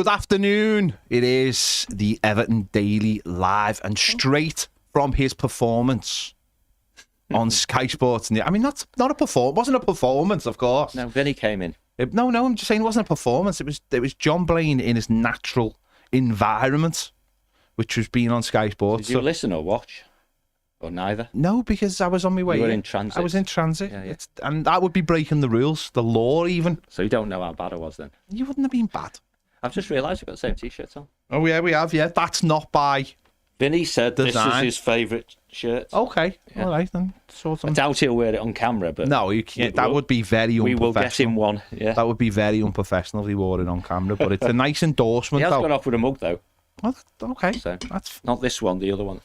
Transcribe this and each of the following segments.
Good afternoon. It is the Everton Daily live and straight from his performance on Sky Sports. I mean, not a performance. It wasn't a performance, of course. No, Vinny came in. No, I'm just saying it wasn't a performance. It was John Blaine in his natural environment, which was being on Sky Sports. Did you listen or watch? Or neither? No, because I was on my way. You were in transit. I was in transit. Yeah. And that would be breaking the rules, the law even. So you don't know how bad I was then? You wouldn't have been bad. I've just realised we've got the same T-shirts on. Oh, yeah, we have, yeah. That's not by Vinny said design. This is his favourite shirt. Okay, Yeah. all right then. I doubt he'll wear it on camera, but... No, you can't. That would be very unprofessional. We will get him one, yeah. That would be very unprofessional if he wore it on camera, but it's a nice endorsement, He has though. gone off with a mug, though. Oh, okay, So, that's... not this one, the other one.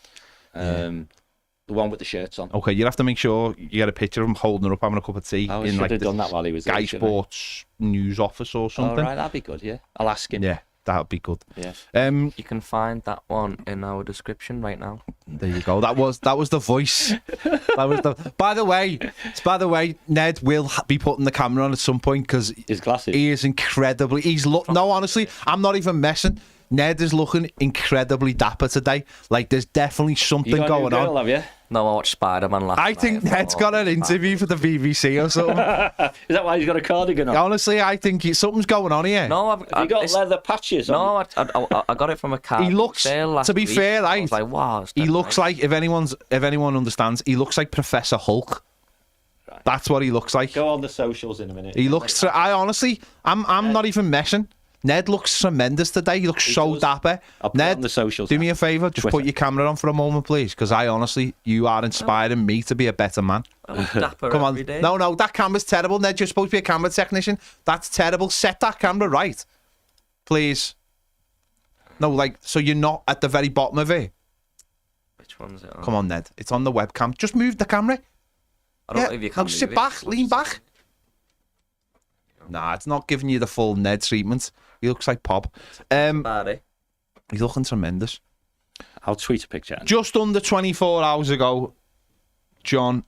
The one with the shirts on. Okay, you have to make sure you get a picture of him holding her up, having a cup of tea I in should like have the done that while he was Sky there, shouldn't I? Sports news office or Oh, something. right, that'd be good, yeah. I'll ask him. Yeah, that would be good. Yeah. You can find that one in our description right now. There you go. That was the voice. That was the. By the way, Ned will be putting the camera on at some point because His glasses. he is incredibly. No, honestly, I'm not even messing. Ned is looking incredibly dapper today. Like there's definitely something You got a new going girl, on. have you? No, I watched Spider-Man last I night. think Ned's got an interview for the BBC or something. Is that why he's got a cardigan on? Honestly, I think something's going on here. No, Have you got leather patches on? No, I got it from a car. He looks. To be fair, I right? was like, wow. it's He dead looks nice. like if anyone understands, he looks like Professor Hulk. Right. That's what he looks like. Go on the socials in a minute. He looks. I honestly, I'm not even messing. Ned looks tremendous today. He looks so does. dapper. I'll put it Ned, on the socials do now. me a favour. Just Twitter. put your camera on for a moment, please, because I honestly, you are inspiring me to be a better man. I look dapper Come on. every day. No, that camera's terrible. Ned, you're supposed to be a camera technician. That's terrible. Set that camera right, please. No, like, so you're not at the very bottom of it. Which one's it on? Come on, Ned. It's on the webcam. Just move the camera. I don't know if you can Now sit move it. back, lean back. Nah, it's not giving you the full Ned treatment. He looks like Pop. Bad, eh? He's looking tremendous. I'll tweet a picture. Just under 24 hours ago, John,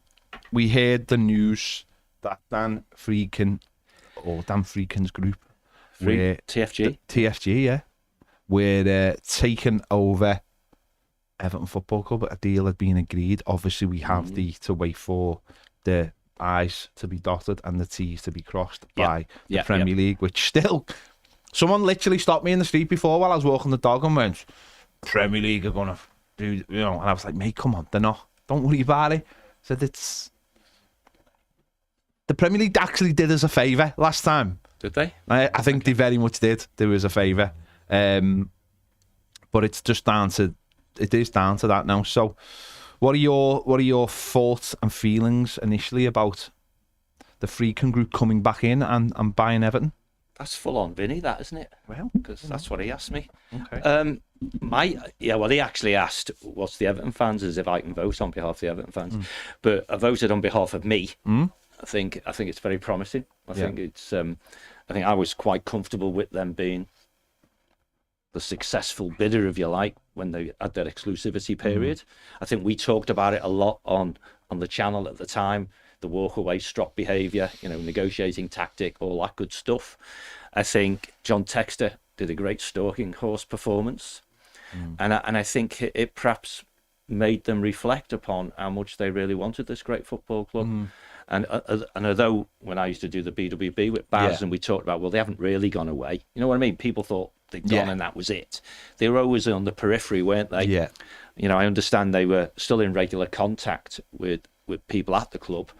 we heard the news that Dan Friedkin's group, TFG. TFG, yeah, were taking over Everton Football Club. A deal had been agreed. Obviously, we have to wait for the I's to be dotted and the T's to be crossed by the Premier League, which still... Someone literally stopped me in the street before while I was walking the dog and went, Premier League are going to do, you know, and I was like, mate, come on, they're not. Don't worry about it. Said it's... The Premier League actually did us a favour last time. Did they? I think they very much did do us a favour. But it's just down to... It is down to that now. So what are your thoughts and feelings initially about the Friedkin group coming back in and buying Everton? That's full on Vinny, that, isn't it? Well, Because that's what he asked me. okay. He actually asked what's the Everton fans, as if I can vote on behalf of the Everton fans. But I voted on behalf of me. I think it's very promising. I think I was quite comfortable with them being the successful bidder, if you like, when they had their exclusivity period. I think we talked about it a lot on the channel at the time. The walk-away strop behaviour, negotiating tactic, all that good stuff. I think John Textor did a great stalking horse performance. And I think it perhaps made them reflect upon how much they really wanted this great football club. And although when I used to do the BWB with Baz and we talked about, well, they haven't really gone away. You know what I mean? People thought they'd gone and that was it. They were always on the periphery, weren't they? Yeah. I understand they were still in regular contact with people at the club.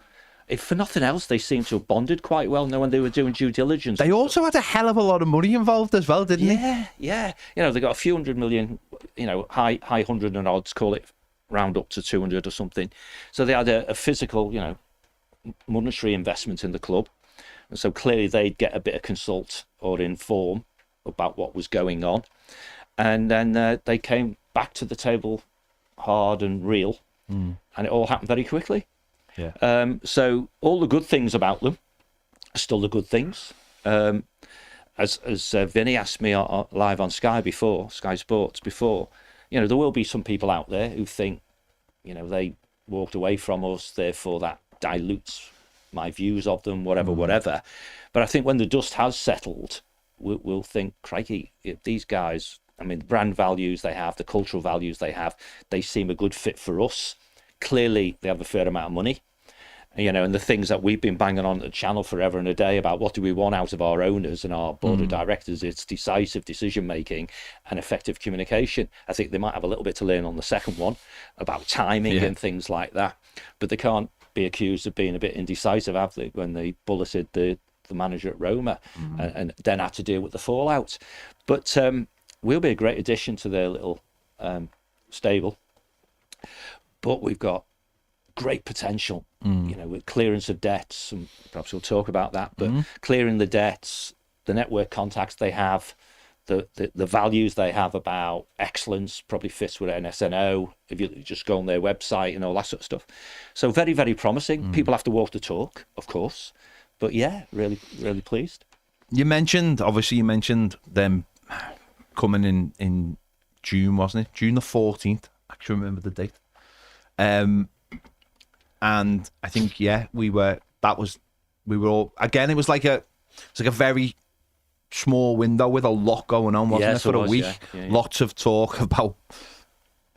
If for nothing else, they seemed to have bonded quite well when they were doing due diligence. They also had a hell of a lot of money involved as well, didn't they? Yeah. They got a few $100 million, high 100 and odds, call it round up to 200 or something. So they had a physical, monetary investment in the club. And so clearly they'd get a bit of consult or inform about what was going on. And then they came back to the table hard and real. And it all happened very quickly. Yeah. So all the good things about them are still the good things. As Vinny asked me live on Sky Sports before, there will be some people out there who think, they walked away from us, therefore that dilutes my views of them, whatever. But I think when the dust has settled, will think, crikey, if these guys, I mean, the brand values they have, the cultural values they have, they seem a good fit for us. Clearly, they have a fair amount of money. And the things that we've been banging on the channel forever and a day about what do we want out of our owners and our board of directors, it's decisive decision making and effective communication. I think they might have a little bit to learn on the second one about timing and things like that, but they can't be accused of being a bit indecisive, have they, when they bulleted the manager at Roma and then had to deal with the fallout. But we'll be a great addition to their little stable, but we've got great potential, with clearance of debts, and perhaps we'll talk about that, but clearing the debts, the network contacts they have, the values they have about excellence probably fits with an SNO if you just go on their website and all that sort of stuff. So very, very promising. People have to walk the talk, of course, but yeah, really, really pleased. You mentioned them coming in June, wasn't it? June the 14th. I actually remember the date. And I think, we were all, again, it was like a very small window with a lot going on, wasn't it, for a week? Yeah. Lots of talk about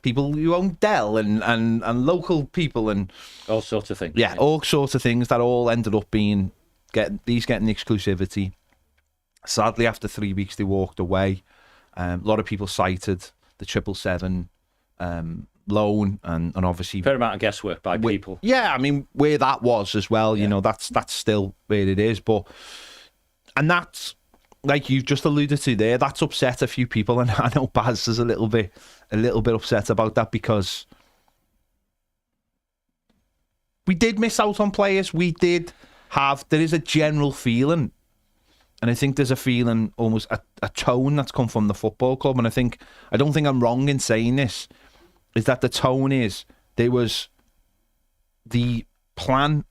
people who own Dell and local people and all sorts of things. Yeah, all sorts of things that all ended up being getting exclusivity. Sadly, after 3 weeks, they walked away. A lot of people cited the 777 loan and obviously fair amount of guesswork by people. Yeah, I mean, where that was as well, that's still where it is. And that's, like you've just alluded to there, that's upset a few people, and I know Baz is a little bit upset about that, because we did miss out on players. There is a general feeling, and I think there's a feeling, almost a tone that's come from the football club, and I don't think I'm wrong in saying this, is that the tone is, there was the plan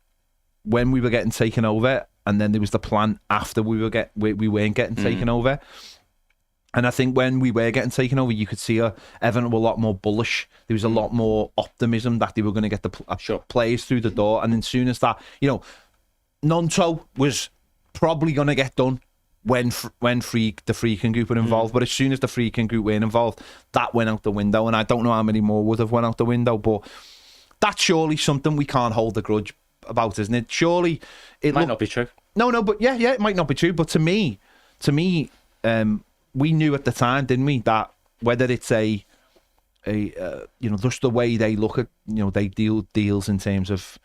when we were getting taken over, and then there was the plan after we weren't getting taken over. And I think when we were getting taken over, you could see Everton were a lot more bullish. There was a lot more optimism that they were going to get the players through the door. And as soon as that, Nonto was probably going to get done when the Friedkin group were involved, but as soon as the Friedkin group were involved, that went out the window, and I don't know how many more would have went out the window, but that's surely something we can't hold a grudge about, isn't it? Surely it might not be true. No, but yeah, it might not be true, but to me, we knew at the time, didn't we, that whether it's just the way they look at, they deals in terms of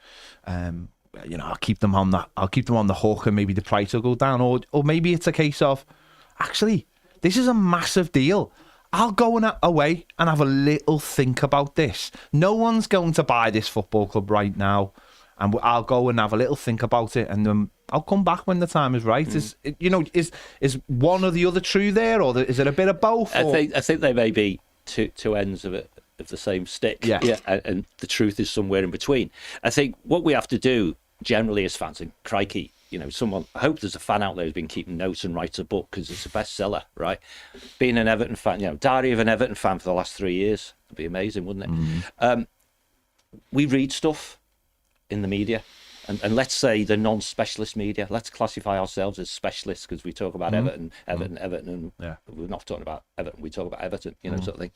I'll keep them on the hook, and maybe the price will go down, or maybe it's a case of, actually, this is a massive deal. I'll go away and have a little think about this. No one's going to buy this football club right now, and I'll go and have a little think about it, and I'll come back when the time is right. Is one or the other true there, or is it a bit of both? I think they may be two ends of the same stick. Yeah, and the truth is somewhere in between. I think what we have to do generally as fans, and crikey, I hope there's a fan out there who's been keeping notes and writes a book, because it's a bestseller, right? Being an Everton fan, diary of an Everton fan for the last 3 years, would be amazing, wouldn't it? We read stuff in the media, and let's say the non-specialist media, let's classify ourselves as specialists, because we talk about Everton, and we're not talking about Everton, we talk about Everton, sort of thing.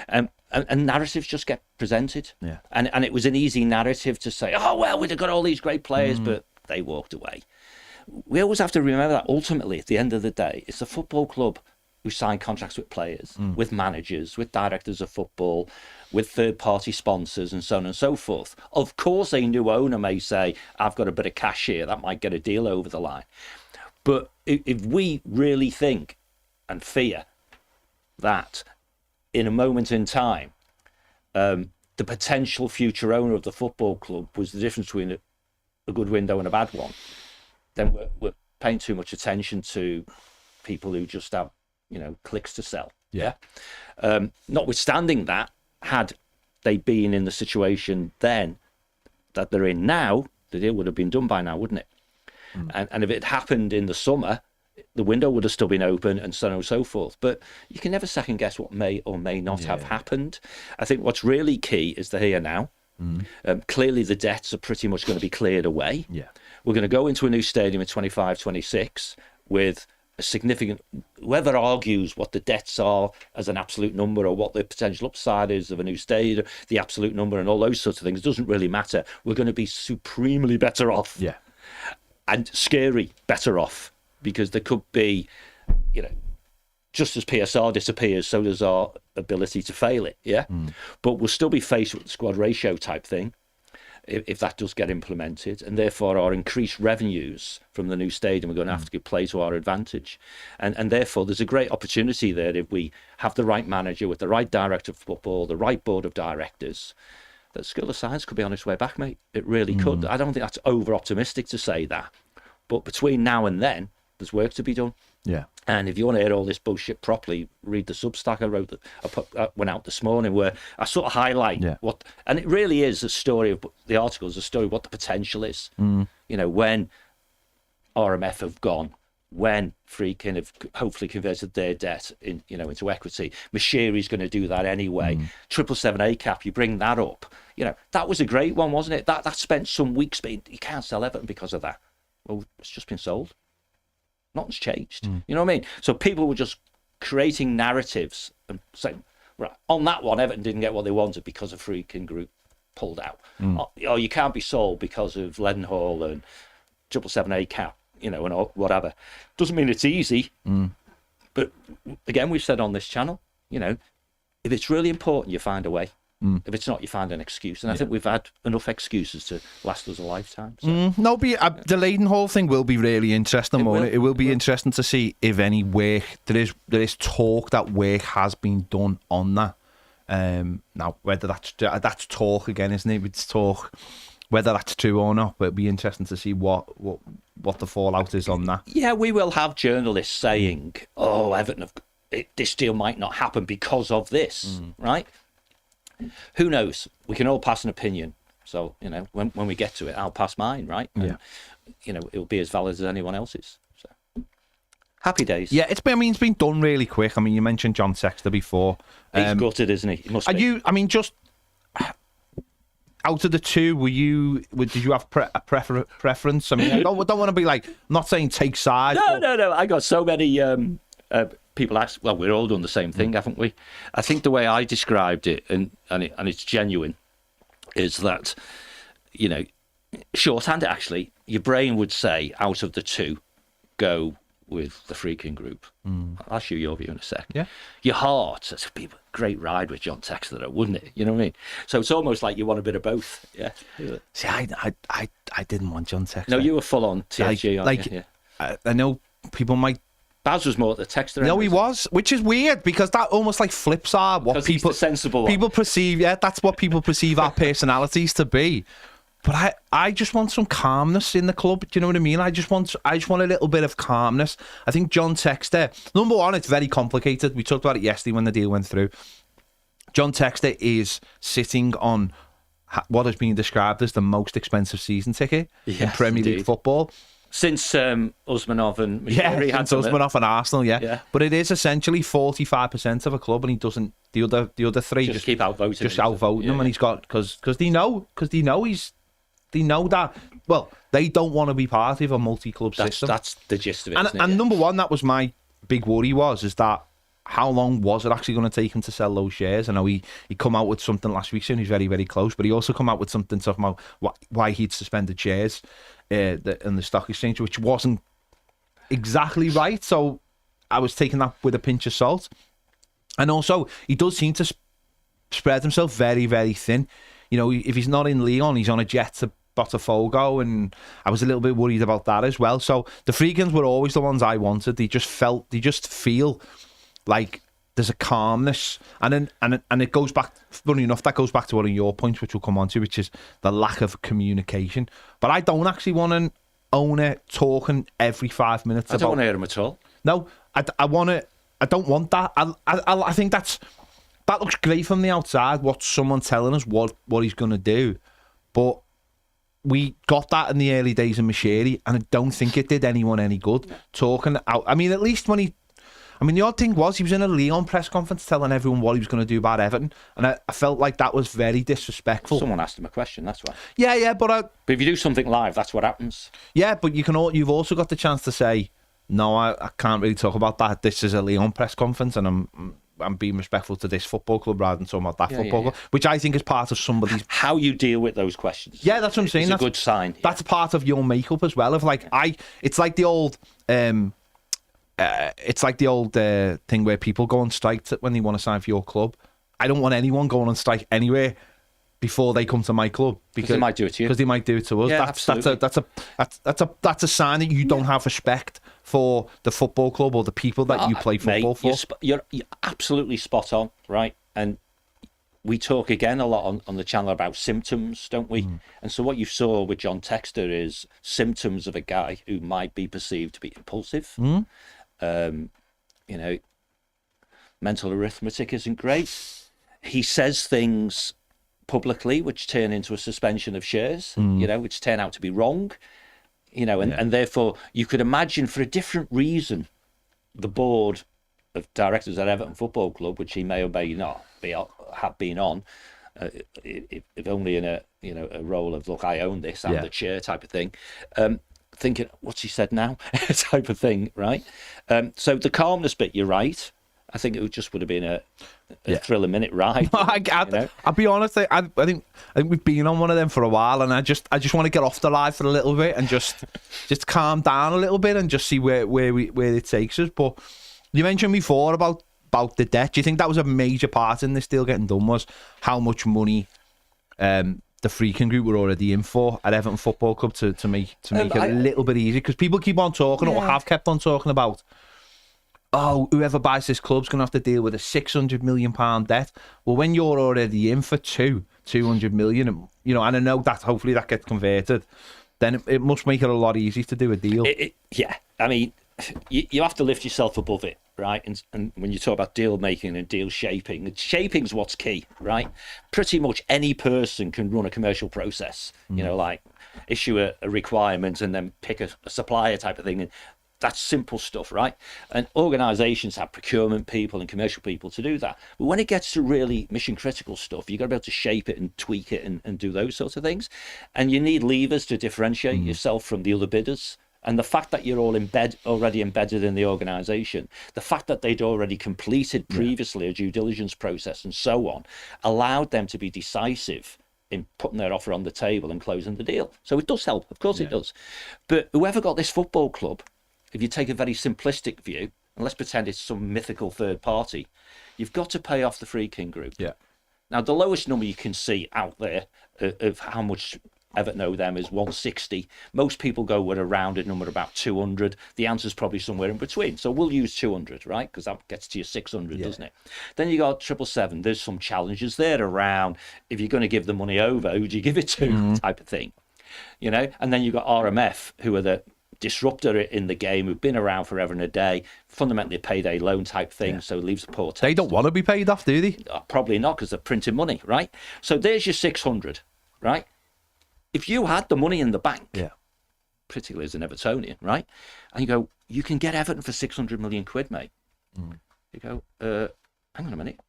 And narratives just get presented. Yeah. And it was an easy narrative to say, oh, well, we've got all these great players, but they walked away. We always have to remember that ultimately, at the end of the day, it's the football club who sign contracts with players, with managers, with directors of football, with third-party sponsors, and so on and so forth. Of course, a new owner may say, I've got a bit of cash here, that might get a deal over the line. But if we really think and fear that in a moment in time, the potential future owner of the football club was the difference between a good window and a bad one, then we're paying too much attention to people who just have, clicks to sell. Yeah. Notwithstanding that, had they been in the situation then that they're in now, the deal would have been done by now, wouldn't it? And if it happened in the summer, the window would have still been open, and so on and so forth. But you can never second guess what may or may not have happened. I think what's really key is the here now. Clearly the debts are pretty much going to be cleared away. Yeah. We're going to go into a new stadium in 25-26 with a significant, whoever argues what the debts are as an absolute number or what the potential upside is of a new stadium, the absolute number and all those sorts of things, doesn't really matter. We're going to be supremely better off. Yeah. And scary better off, because there could be, just as PSR disappears, so does our ability to fail it, yeah? But we'll still be faced with the squad ratio type thing, if that does get implemented, and therefore our increased revenues from the new stadium are going to have to play to our advantage. And therefore there's a great opportunity there if we have the right manager with the right director of football, the right board of directors, that School of Science could be on its way back, mate. It really could. I don't think that's over-optimistic to say that. But between now and then, there's work to be done. Yeah. And if you want to hear all this bullshit properly, read the Substack I wrote went out this morning, where I sort of highlight what, and it really is a story of the article is a story of what the potential is. When RMF have gone, when Friedkin have hopefully converted their debt into equity, Mashiri's going to do that anyway. 777A cap, you bring that up. That was a great one, wasn't it? That spent some weeks being, you can't sell Everton because of that. Well, it's just been sold. Nothing's changed. You know what I mean? So people were just creating narratives and saying, right, on that one, Everton didn't get what they wanted because of Friedkin Group pulled out. Or you can't be sold because of Leadenhall and 777A cap, and whatever. Doesn't mean it's easy. But again, we've said on this channel, if it's really important, you find a way. If it's not, you find an excuse. And I think we've had enough excuses to last us a lifetime. So. No, but the Leadenhall thing will be really interesting. It will be interesting to see if any work, there is talk that work has been done on that. Now, whether that's talk again, isn't it? It's talk, whether that's true or not, but it'll be interesting to see what the fallout is on that. Yeah, we will have journalists saying, oh, Everton, this deal might not happen because of this, right? Who knows? We can all pass an opinion. So, when we get to it, I'll pass mine, right? And, it'll be as valid as anyone else's. So, happy days. Yeah, it's been done really quick. I mean, you mentioned John Sexton before. He's gutted, isn't he? He must be. Just out of the two, did you have a preference? I mean, I don't want to be like, I'm not saying take sides. No. I got so many people ask, well, we're all done the same thing, haven't we? I think the way I described it, and it's genuine, is that, shorthanded actually, your brain would say, out of the two, go with the Friedkin Group. I'll show you your view in a sec. Yeah. Your heart says, it'd be a great ride with John Textor, wouldn't it? You know what I mean? So it's almost like you want a bit of both. Yeah. See, I didn't want John Textor. No, you were full on TSG, aren't you? Yeah. I know people might. Baz was more the Textor. No, he was, which is weird because that almost like flips are what people sensible people perceive. Yeah, that's what people perceive our personalities to be. But I just want some calmness in the club. Do you know what I mean? I just want a little bit of calmness. I think John Textor, number one, it's very complicated. We talked about it yesterday when the deal went through. John Textor is sitting on what has been described as the most expensive season ticket in Premier League football. Since Usmanov and Mashiri had Usmanov and Arsenal, yeah. But it is essentially 45% of a club, and he doesn't. The other three just keep outvoting him, and he's got because they know that. Well, they don't want to be part of a multi-club system. That's the gist of it. And number one, that was my big worry is that how long was it actually going to take him to sell those shares? I know he come out with something last week saying he's very, very close, but he also come out with something talking about why he'd suspended shares in the stock exchange, which wasn't exactly right. So I was taking that with a pinch of salt. And also, he does seem to spread himself very, very thin. If he's not in Lyon, he's on a jet to Botafogo, and I was a little bit worried about that as well. So the Friedkins were always the ones I wanted. They just feel like there's a calmness, and it goes back. Funny enough, that goes back to one of your points, which we'll come on to, which is the lack of communication. But I don't actually want an owner talking every 5 minutes. I don't want to hear him at all. No, I don't want that. I think that looks great from the outside. What someone telling us what he's going to do, but we got that in the early days of Mashiri, and I don't think it did anyone any good. Talking out. I mean, at least when the odd thing was he was in a Lyon press conference telling everyone what he was going to do about Everton, and I felt like that was very disrespectful. Someone asked him a question, that's why. Yeah, but if you do something live, that's what happens. Yeah, but you've also got the chance to say, No, I can't really talk about that. This is a Leon press conference, and I'm being respectful to this football club rather than talking about that football club, which I think is part of somebody's... How you deal with those questions. Yeah, that's what I'm saying. It's That's a good sign. That's part of your makeup as well. Of like, it's like the old... it's like the old thing where people go on strike when they want to sign for your club. I don't want anyone going on strike anywhere before they come to my club, because they might do it to you. Because they might do it to us. Yeah, That's a sign that you don't have respect for the football club or the people that you play football for. You're absolutely spot on, right? And we talk again a lot on the channel about symptoms, don't we? And so what you saw with John Textor is symptoms of a guy who might be perceived to be impulsive. Mental arithmetic isn't great. He says things publicly which turn into a suspension of shares, which turn out to be wrong, and therefore you could imagine, for a different reason, the board of directors at Everton Football Club, which he may or may not have been on, if only in a role of, look, I own this, I'm the chair type of thing, thinking, what's he said now, type of thing, right? So the calmness bit, you're right. I think it would have been a thrill-a-minute ride. I'll be honest. I think we've been on one of them for a while, and I just want to get off the ride for a little bit and just calm down a little bit and just see where it takes us. But you mentioned before about the debt. Do you think that was a major part in this deal getting done? Was how much money the Friedkin Group were already in for at Everton Football Club to make it a little bit easier? Because people keep on talking, or have kept on talking about, oh, whoever buys this club's going to have to deal with a £600 million debt. Well, when you're already in for 200 million, and I know that hopefully that gets converted, then it must make it a lot easier to do a deal. I mean, you have to lift yourself above it, right? And when you talk about deal making and deal shaping's what's key, right? Pretty much any person can run a commercial process, like issue a requirement and then pick a supplier type of thing. And that's simple stuff, right? And organisations have procurement people and commercial people to do that. But when it gets to really mission critical stuff, you've got to be able to shape it and tweak it and do those sorts of things. And you need levers to differentiate yourself from the other bidders. And the fact that you're all already embedded in the organisation, the fact that they'd already completed previously a due diligence process and so on, allowed them to be decisive in putting their offer on the table and closing the deal. So it does help, of course it does. But whoever got this football club, if you take a very simplistic view, and let's pretend it's some mythical third party, you've got to pay off the Friedkin Group. Yeah. Now, the lowest number you can see out there of how much Everton owe them is 160. Most people go with a rounded number about 200. The answer's probably somewhere in between. So we'll use 200, right? Because that gets to your 600, doesn't it? Then you got 777. There's some challenges there around, if you're going to give the money over, who do you give it to, type of thing. And then you've got RMF, who are the disruptor in the game, who've been around forever and a day, fundamentally a payday loan type thing, so it leaves a poor taste. They don't want to be paid off, do they? Probably not, because they're printing money, right? So there's your 600, right? If you had the money in the bank, particularly as an Evertonian, right, and you go, you can get Everton for 600 million quid, mate. You go, hang on a minute,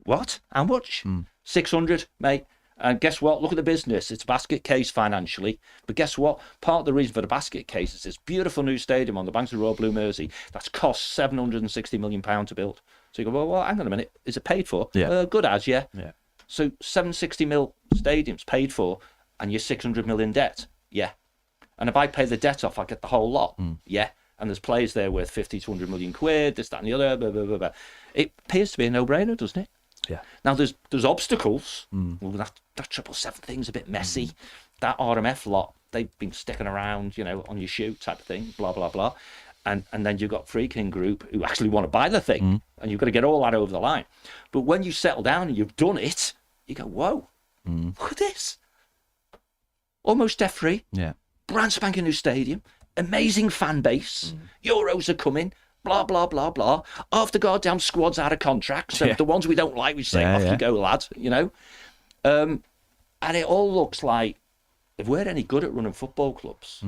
what? How much? 600, mate. And guess what? Look at the business. It's a basket case financially. But guess what? Part of the reason for the basket case is this beautiful new stadium on the banks of the Royal Blue Mersey that's cost £760 million to build. So you go, well, hang on a minute. Is it paid for? Good as, yeah. So 760 mil stadium's paid for, and you're 600 million debt. Yeah. And if I pay the debt off, I get the whole lot. Yeah. And there's players there worth 50 to 100 million quid, this, that, and the other. Blah, blah, blah, blah. It appears to be a no-brainer, doesn't it? Yeah. Now there's obstacles. Well, that 777 thing's a bit messy. That RMF lot, they've been sticking around, on your shoe type of thing. Blah blah blah. And then you've got Friedkin Group who actually want to buy the thing, and you've got to get all that over the line. But when you settle down and you've done it, you go, whoa, look at this. Almost debt free. Yeah. Brand spanking new stadium. Amazing fan base. Euros are coming. Blah, blah, blah, blah. Half the goddamn squad's out of contract. So the ones we don't like, we say, off you go, lad, And it all looks like, if we're any good at running football clubs,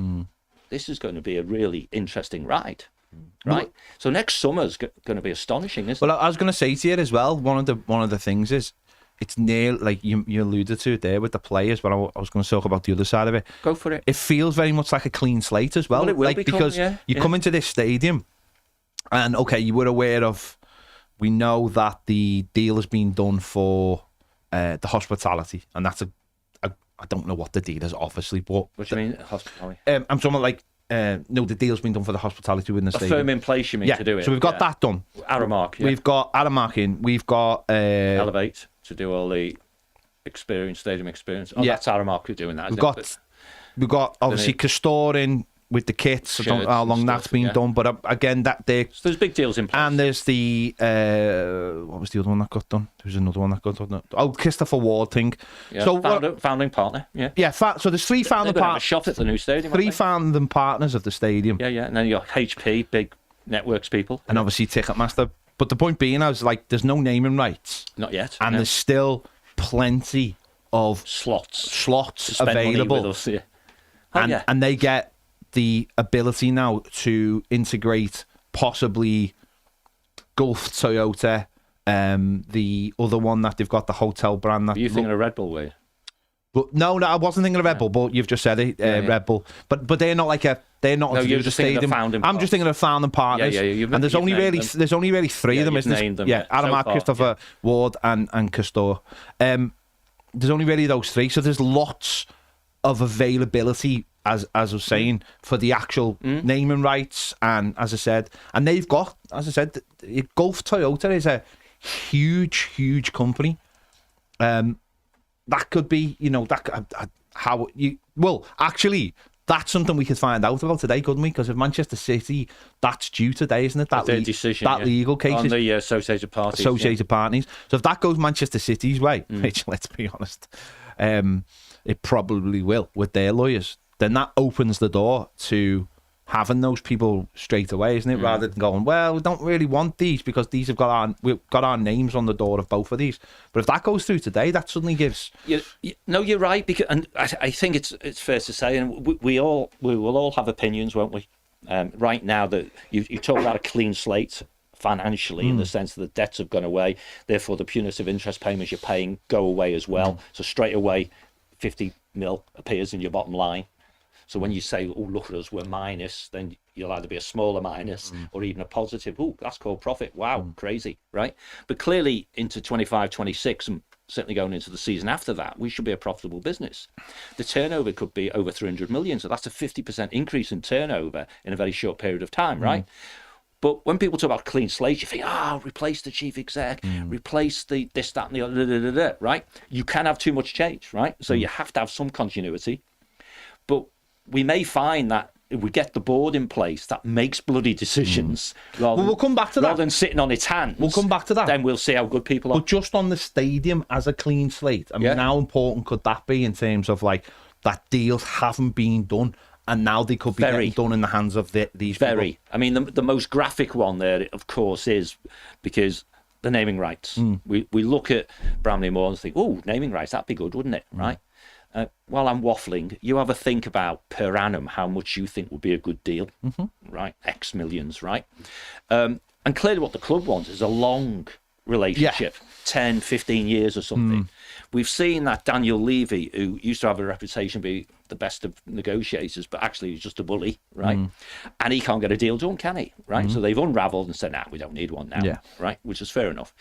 this is going to be a really interesting ride. Right? So next summer's going to be astonishing, isn't it? Well, I was going to say to you as well, one of the things is, it's near, like you alluded to it there with the players, but I was going to talk about the other side of it. Go for it. It feels very much like a clean slate as well. Well, it will like, become, because yeah, you come into this stadium and, okay, you were aware of, we know that the deal has been done for the hospitality, and that's I don't know what the deal is, obviously, but... What do you mean, hospitality? I'm talking like, no, the deal's been done for the hospitality within the A stadium. firm in place, you mean, to do it? So we've got that done. Aramark, yeah. We've got Aramark in. We've got... Elevate to do all the stadium experience. Oh, that's Aramark who's doing that, We've got obviously Castor in with the kits. I don't know how long that's been done, but again, so there's big deals in place. And there's the what was the other one that got done? There was another one that got done. Oh, Christopher Ward thing. Yeah, so founding partner. Yeah. So there's three founding partners. Shot at the new stadium. Three founding partners of the stadium. Yeah, and then you got HP, big networks people, and obviously Ticketmaster. But the point being, I was like, there's no naming rights. Not yet. And there's still plenty of slots available. With us, yeah. And they get the ability now to integrate possibly Gulf Toyota, the other one that they've got, the hotel brand. That Were you thinking of Red Bull, were you? But no, I wasn't thinking of Red Bull, but you've just said it, Red Bull. But they're not like they're not. No, you're just thinking stadium. I'm just thinking of founding partners. Yeah. And there's only really three of them, isn't there? Yeah, Aramark, Christopher Ward, and Castor. There's only really those three, so there's lots of availability, as I was saying, for the actual naming rights, and as I said, and they've got, as I said, Gulf Toyota is a huge company. That could be, actually, that's something we could find out about today, couldn't we? Because if Manchester City, that's due today, isn't it? That their decision, legal case on the associated parties. Parties. So if that goes Manchester City's way, which, let's be honest, it probably will with their lawyers, then that opens the door to having those people straight away, isn't it? Rather than going, well, we don't really want these because we've got our names on the door of both of these. But if that goes through today, that suddenly gives. No, you're right, because, and I think it's fair to say, and we will all have opinions, won't we? Right now, that you talk about a clean slate financially, in the sense that the debts have gone away, therefore the punitive interest payments you're paying go away as well. So straight away, 50 mil appears in your bottom line. So when you say, oh, look at us, we're minus, then you'll either be a smaller minus or even a positive. Oh, that's called profit. Wow, crazy, right? But clearly into 25, 26, and certainly going into the season after that, we should be a profitable business. The turnover could be over 300 million. So that's a 50% increase in turnover in a very short period of time, right? But when people talk about clean slate, you think, replace the chief exec, replace the this, that, and the other, right? You can have too much change, right? So you have to have some continuity. But we may find that if we get the board in place that makes bloody decisions, we'll come back to that. Rather than sitting on its hands, we'll come back to that. Then we'll see how good people are. But just on the stadium as a clean slate, I mean, how important could that be in terms of like that deals haven't been done, and now they could be getting done in the hands of these people? I mean, the most graphic one there, of course, is because the naming rights. We look at Bramley Moore and think, oh, naming rights, that'd be good, wouldn't it? Right? While I'm waffling, you have a think about per annum how much you think would be a good deal, right? X millions, right? And clearly what the club wants is a long relationship, 10, 15 years or something. We've seen that Daniel Levy, who used to have a reputation be the best of negotiators, but actually he's just a bully, right? And he can't get a deal done, can he? Right? So they've unravelled and said, we don't need one now, right? Which is fair enough.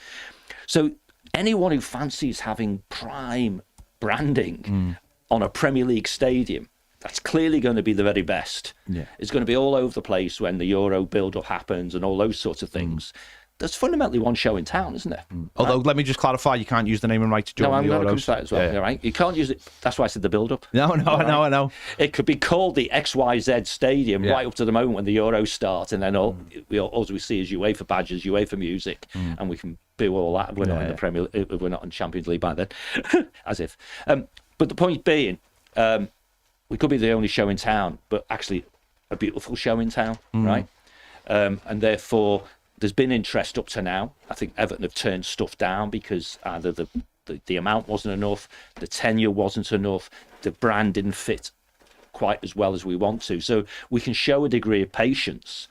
So anyone who fancies having prime branding on a Premier League stadium, that's clearly going to be the very best. It's going to be all over the place when the Euro build-up happens and all those sorts of things. There's fundamentally one show in town, isn't there? Although, let me just clarify, you can't use the naming rights during the Euros. No, I'm going to come to that as well, right? You can't use it. That's why I said the build-up. No, I know. It could be called the XYZ Stadium right up to the moment when the Euros start, and then all we see is UEFA badges, UEFA music, and we can do all that. We're not in the Premier League, we're not in Champions League by then, as if. But the point being, we could be the only show in town, but actually a beautiful show in town, right? And therefore, there's been interest up to now. I think Everton have turned stuff down because either the amount wasn't enough, the tenure wasn't enough, the brand didn't fit quite as well as we want to. So we can show a degree of patience.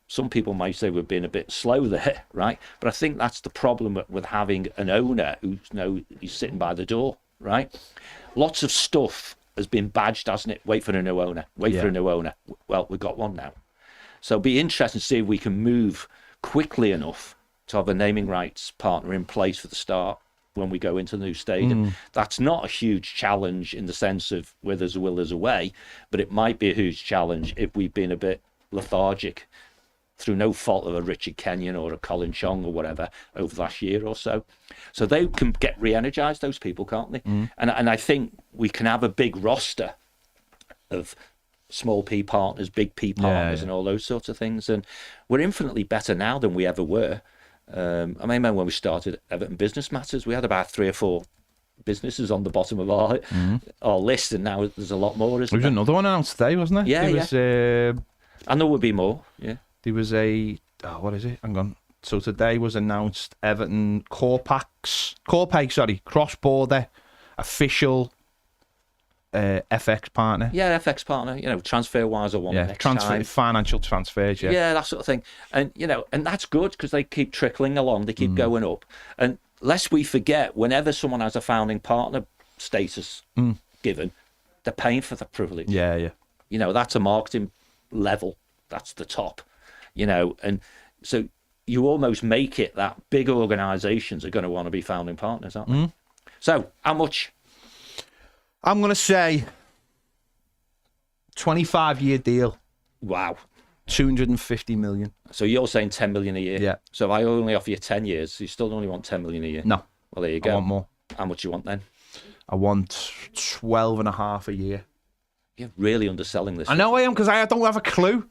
some people might say we're being a bit slow there, right? But I think that's the problem with having an owner who's sitting by the door, right? Lots of stuff has been badged, hasn't it? Wait for a new owner. Wait for a new owner. Well, we've got one now. So it'll be interesting to see if we can move quickly enough to have a naming rights partner in place for the start when we go into the new stadium. That's not a huge challenge in the sense of where there's a will, there's a way, but it might be a huge challenge if we've been a bit lethargic through no fault of a Richard Kenyon or a Colin Chong or whatever over the last year or so. So they can get re-energized, those people, can't they? And I think we can have a big roster of small P partners, big P partners, and all those sorts of things. And we're infinitely better now than we ever were. I remember when we started Everton Business Matters, we had about 3 or 4 businesses on the bottom of our list, and now there's a lot more, isn't there? There was another one announced today, wasn't there? Yeah, there was, and there will be more, yeah. There was what is it? Hang on. So today was announced Everton cross-border official FX partner. Yeah, FX partner. TransferWise or one next time. Financial transfers. Yeah, that sort of thing. And and that's good because they keep trickling along. They keep going up. And lest we forget, whenever someone has a founding partner status given, they're paying for the privilege. Yeah. That's a marketing level. That's the top. And so you almost make it that big organisations are going to want to be founding partners, aren't they? So how much? I'm going to say 25-year deal. Wow. 250 million. So you're saying 10 million a year? Yeah. So if I only offer you 10 years, you still only want 10 million a year? No. Well, there you go. I want more. How much you want then? I want 12 and a half a year. You're really underselling this. I know I am, because I don't have a clue.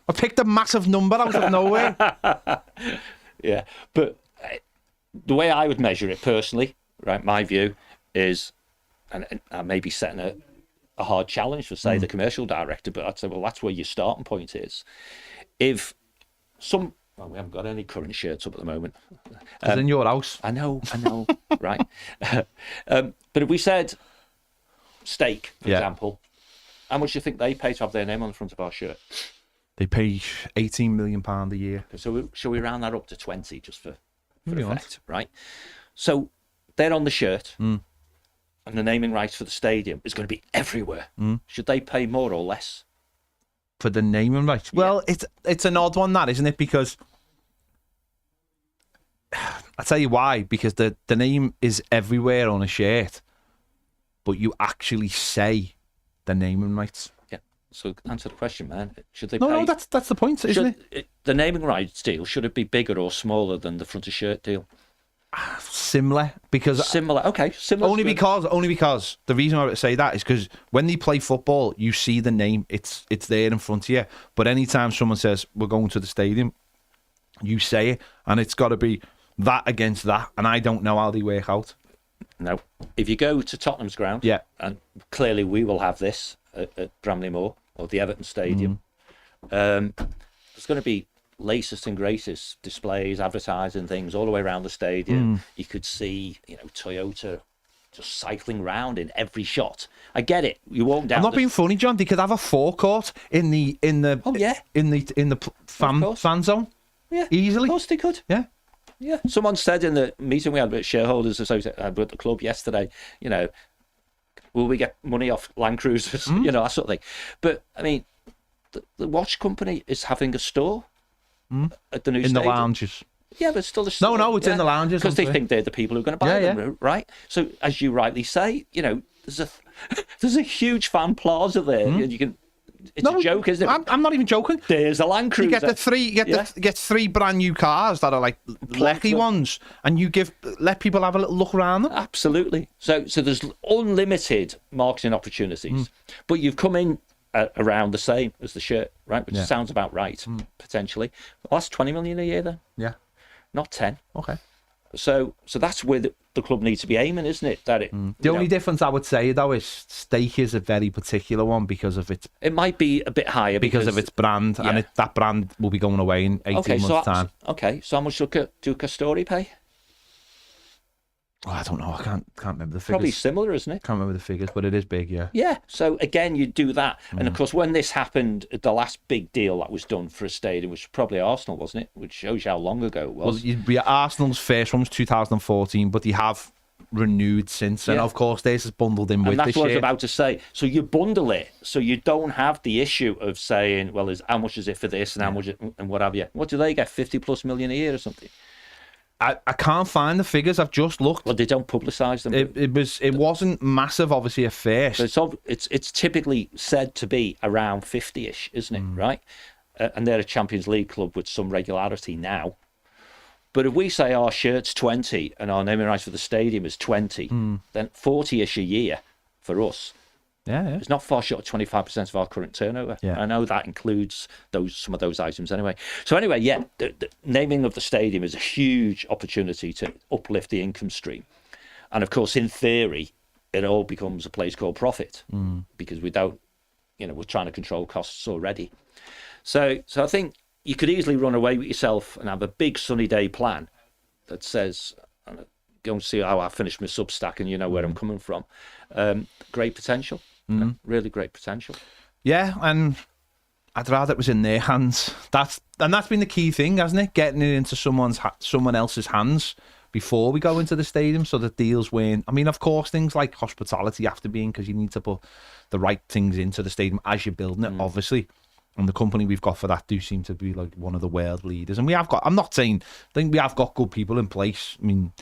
I picked a massive number out of nowhere. Yeah. But the way I would measure it personally, right, my view is, and I may be setting a hard challenge for, say, the commercial director, but I'd say, well, that's where your starting point is. If we haven't got any current shirts up at the moment. It's in your house. I know, right. But if we said Steak, for example, how much do you think they pay to have their name on the front of our shirt? They pay £18 million a year. So shall we round that up to 20 just for effect, right? So they're on the shirt, and the naming rights for the stadium is going to be everywhere. Should they pay more or less? For the naming rights? Well, it's an odd one, that, isn't it? Because I'll tell you why. Because the name is everywhere on a shirt, but you actually say the naming rights. Yeah. So answer the question, man. Should they pay? No, that's the point, isn't it? The naming rights deal, should it be bigger or smaller than the front of shirt deal? Similar, because similar. Only because the reason I would say that is because when they play football, you see the name. It's there in front of you. But anytime someone says we're going to the stadium, you say it, and it's got to be that against that. And I don't know how they work out. No, if you go to Tottenham's ground, and clearly we will have this at Bramley Moor or the Everton Stadium. There's going to be latest and greatest displays, advertising things all the way around the stadium. You could see, Toyota just cycling round in every shot. I get it. You walk down. I'm not being funny, John. They could have a forecourt in the fan zone. Yeah, easily. Of course they could. Yeah. Yeah. Someone said in the meeting we had with shareholders associated with the club yesterday, will we get money off Land Cruisers? That sort of thing. But I mean, the watch company is having a store. At the new stadium. The lounges. Yeah, but still a store. No, it's in the lounges. Because they think they're the people who are going to buy them, right? So, as you rightly say, there's a huge fan plaza there. You can. It's a joke, isn't it? I'm not even joking. There's a Land Cruiser. You get three brand new cars that are like lucky ones, and you let people have a little look around them. Absolutely. So there's unlimited marketing opportunities, but you've come in around the same as the shirt, right? Which sounds about right, potentially. Well, that's 20 million a year then. Yeah. Not 10. Okay. So that's where the club needs to be aiming, isn't it? That the only difference I would say though is Steak is a very particular one because of its. It might be a bit higher because of its brand, and that brand will be going away in 18 months' time. Okay, so how much do Castori pay? Oh, I don't know. I can't remember the figures. Probably similar, isn't it? Can't remember the figures, but it is big, yeah. Yeah. So again, you do that, and of course, when this happened, the last big deal that was done for a stadium was probably Arsenal, wasn't it? Which shows you how long ago it was. Well, Arsenal's first one was 2014, but they have renewed since, and of course, this is bundled in with and that's this what I was year. about to say. So you bundle it, so you don't have the issue of saying, well, how much is it for this and how much and what have you. What do they get? 50+ million a year or something? I can't find the figures. I've just looked. Well, they don't publicise them. It wasn't massive, obviously, at first. But it's typically said to be around 50-ish, isn't it? Right? And they're a Champions League club with some regularity now. But if we say our shirt's 20 and our naming rights for the stadium is 20, then 40-ish a year for us. Yeah. It's not far short of 25% of our current turnover. Yeah. I know that includes some of those items anyway. So anyway, yeah, the naming of the stadium is a huge opportunity to uplift the income stream. And of course, in theory, it all becomes a place called profit because we don't, we're trying to control costs already. So I think you could easily run away with yourself and have a big sunny day plan that says, go and see how I finished my Substack and you know where I'm coming from. Great potential. Really great potential. Yeah, and I'd rather it was in their hands. That's been the key thing, hasn't it? Getting it into someone else's hands before we go into the stadium, so that deals weren't. I mean, of course, things like hospitality have to be in because you need to put the right things into the stadium as you're building it, obviously. And the company we've got for that do seem to be like one of the world leaders. And we have got. I'm not saying. I think we have got good people in place. I mean,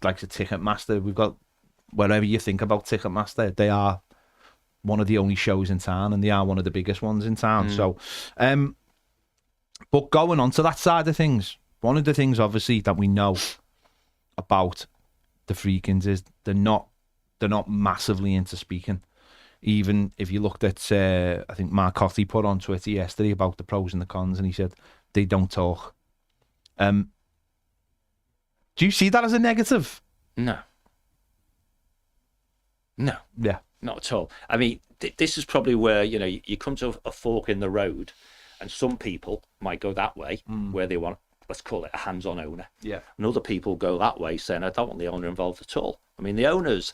like the Ticketmaster. We've got wherever you think about Ticketmaster, they are one of the only shows in town, and they are one of the biggest ones in town. So, but going on to that side of things, one of the things obviously that we know about the Friedkins is they're not massively into speaking. Even if you looked at, I think Marcotti put on Twitter yesterday about the pros and the cons, and he said they don't talk. Do you see that as a negative? No. Yeah. Not at all. I mean, this is probably where, you come to a fork in the road, and some people might go that way, where they want, let's call it a hands-on owner. Yeah. And other people go that way, saying, I don't want the owner involved at all. I mean, the owner's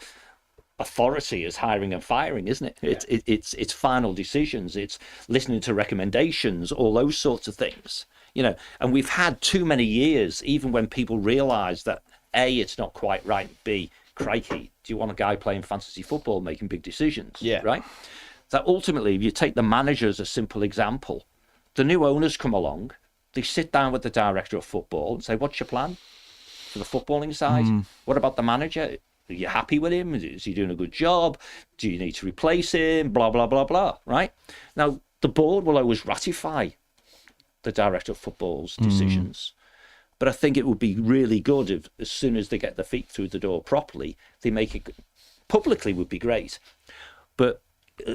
authority is hiring and firing, isn't it? Yeah. It's final decisions. It's listening to recommendations, all those sorts of things. And we've had too many years, even when people realise that, A, it's not quite right, B, crikey, do you want a guy playing fantasy football making big decisions? Yeah. Right? That ultimately, if you take the manager as a simple example, the new owners come along, they sit down with the director of football and say, what's your plan for the footballing side? What about the manager? Are you happy with him? Is he doing a good job? Do you need to replace him? Blah, blah, blah, blah, right? Now, the board will always ratify the director of football's decisions. But I think it would be really good if, as soon as they get their feet through the door properly, they make it publicly would be great. But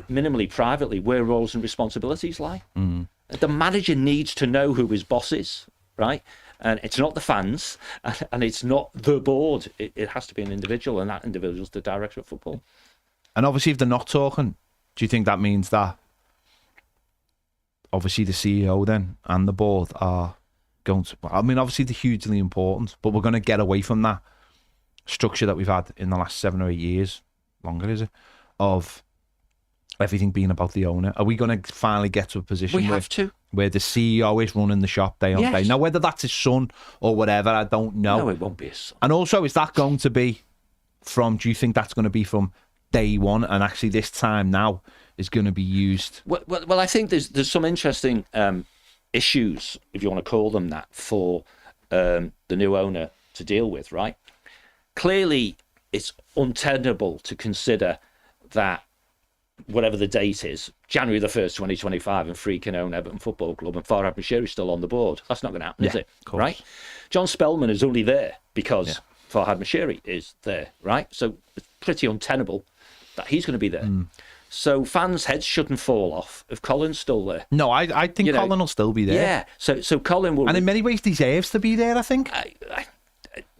minimally, privately, where roles and responsibilities lie. The manager needs to know who his boss is, right? And it's not the fans, and it's not the board. It has to be an individual, and that individual's the director of football. And obviously, if they're not talking, do you think that means that obviously the CEO then and the board are going to, I mean, obviously they're hugely important, but we're going to get away from that structure that we've had in the last 7 or 8 years, longer is it, of everything being about the owner? Are we going to finally get to a position where the CEO is running the shop day on day? Now, whether that's his son or whatever, I don't know. No, it won't be his son. And also, is that going to be do you think that's going to be from day one, and actually this time now is going to be used? Well, I think there's some interesting issues, if you want to call them that, for the new owner to deal with, right? Clearly, it's untenable to consider that whatever the date is, January the 1st, 2025, and Friedkin own Everton Football Club and Farhad Moshiri's still on the board. That's not going to happen, is it? Right? John Spellman is only there because Farhad Moshiri is there, right? So it's pretty untenable that he's going to be there. So fans' heads shouldn't fall off if Colin's still there. No, I think Colin will still be there. Yeah, so Colin will... And in many ways deserves to be there, I think.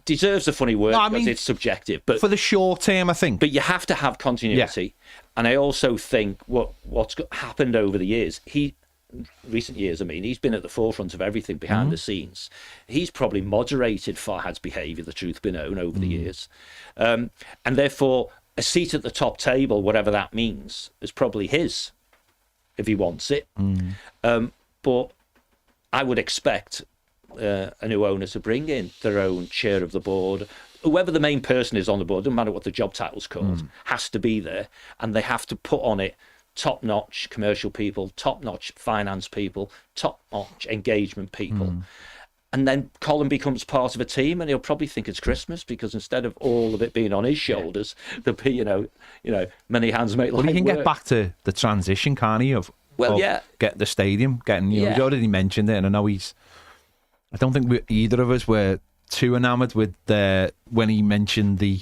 Deserves a funny word because it's subjective. But for the short term, I think. But you have to have continuity. Yeah. And I also think what's happened over the years, recent years, I mean, he's been at the forefront of everything behind the scenes. He's probably moderated Farhad's behaviour, the truth be known, over the years. And therefore, a seat at the top table, whatever that means, is probably his, if he wants it. But I would expect a new owner to bring in their own chair of the board. Whoever the main person is on the board, doesn't matter what the job title's called, has to be there, and they have to put on it top-notch commercial people, top-notch finance people, top-notch engagement people. And then Colin becomes part of a team, and he'll probably think it's Christmas, because instead of all of it being on his shoulders, there'll be, you know, many hands make light work. Well, he can get back to the transition, can't he? Of get the stadium, getting, you know, he's already mentioned it, and I know I don't think either of us were too enamoured with when he mentioned the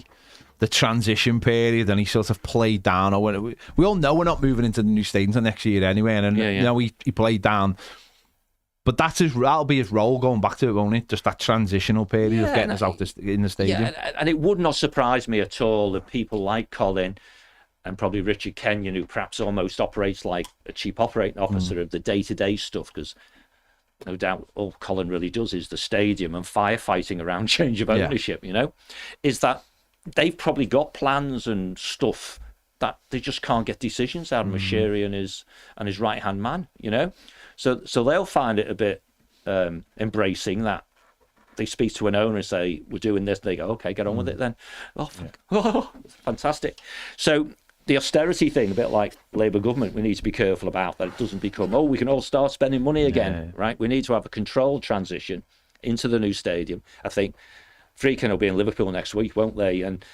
transition period, and he sort of played down. Or we all know we're not moving into the new stadium until next year anyway, and you know, he played down. But that'll be his role going back to it, won't it? Just that transitional period of getting us out in the stadium. Yeah, and it would not surprise me at all that people like Colin and probably Richard Kenyon, who perhaps almost operates like a chief operating officer of the day-to-day stuff, because no doubt all Colin really does is the stadium and firefighting around change of ownership, you know, is that they've probably got plans and stuff that they just can't get decisions out of Mashiri and his right-hand man, you know. So they'll find it a bit embracing that they speak to an owner and say, we're doing this. They go, okay, get on with it then. Oh, fantastic. So the austerity thing, a bit like Labour government, we need to be careful about that. It doesn't become, we can all start spending money again, right? We need to have a controlled transition into the new stadium. I think Friedkin will be in Liverpool next week, won't they? And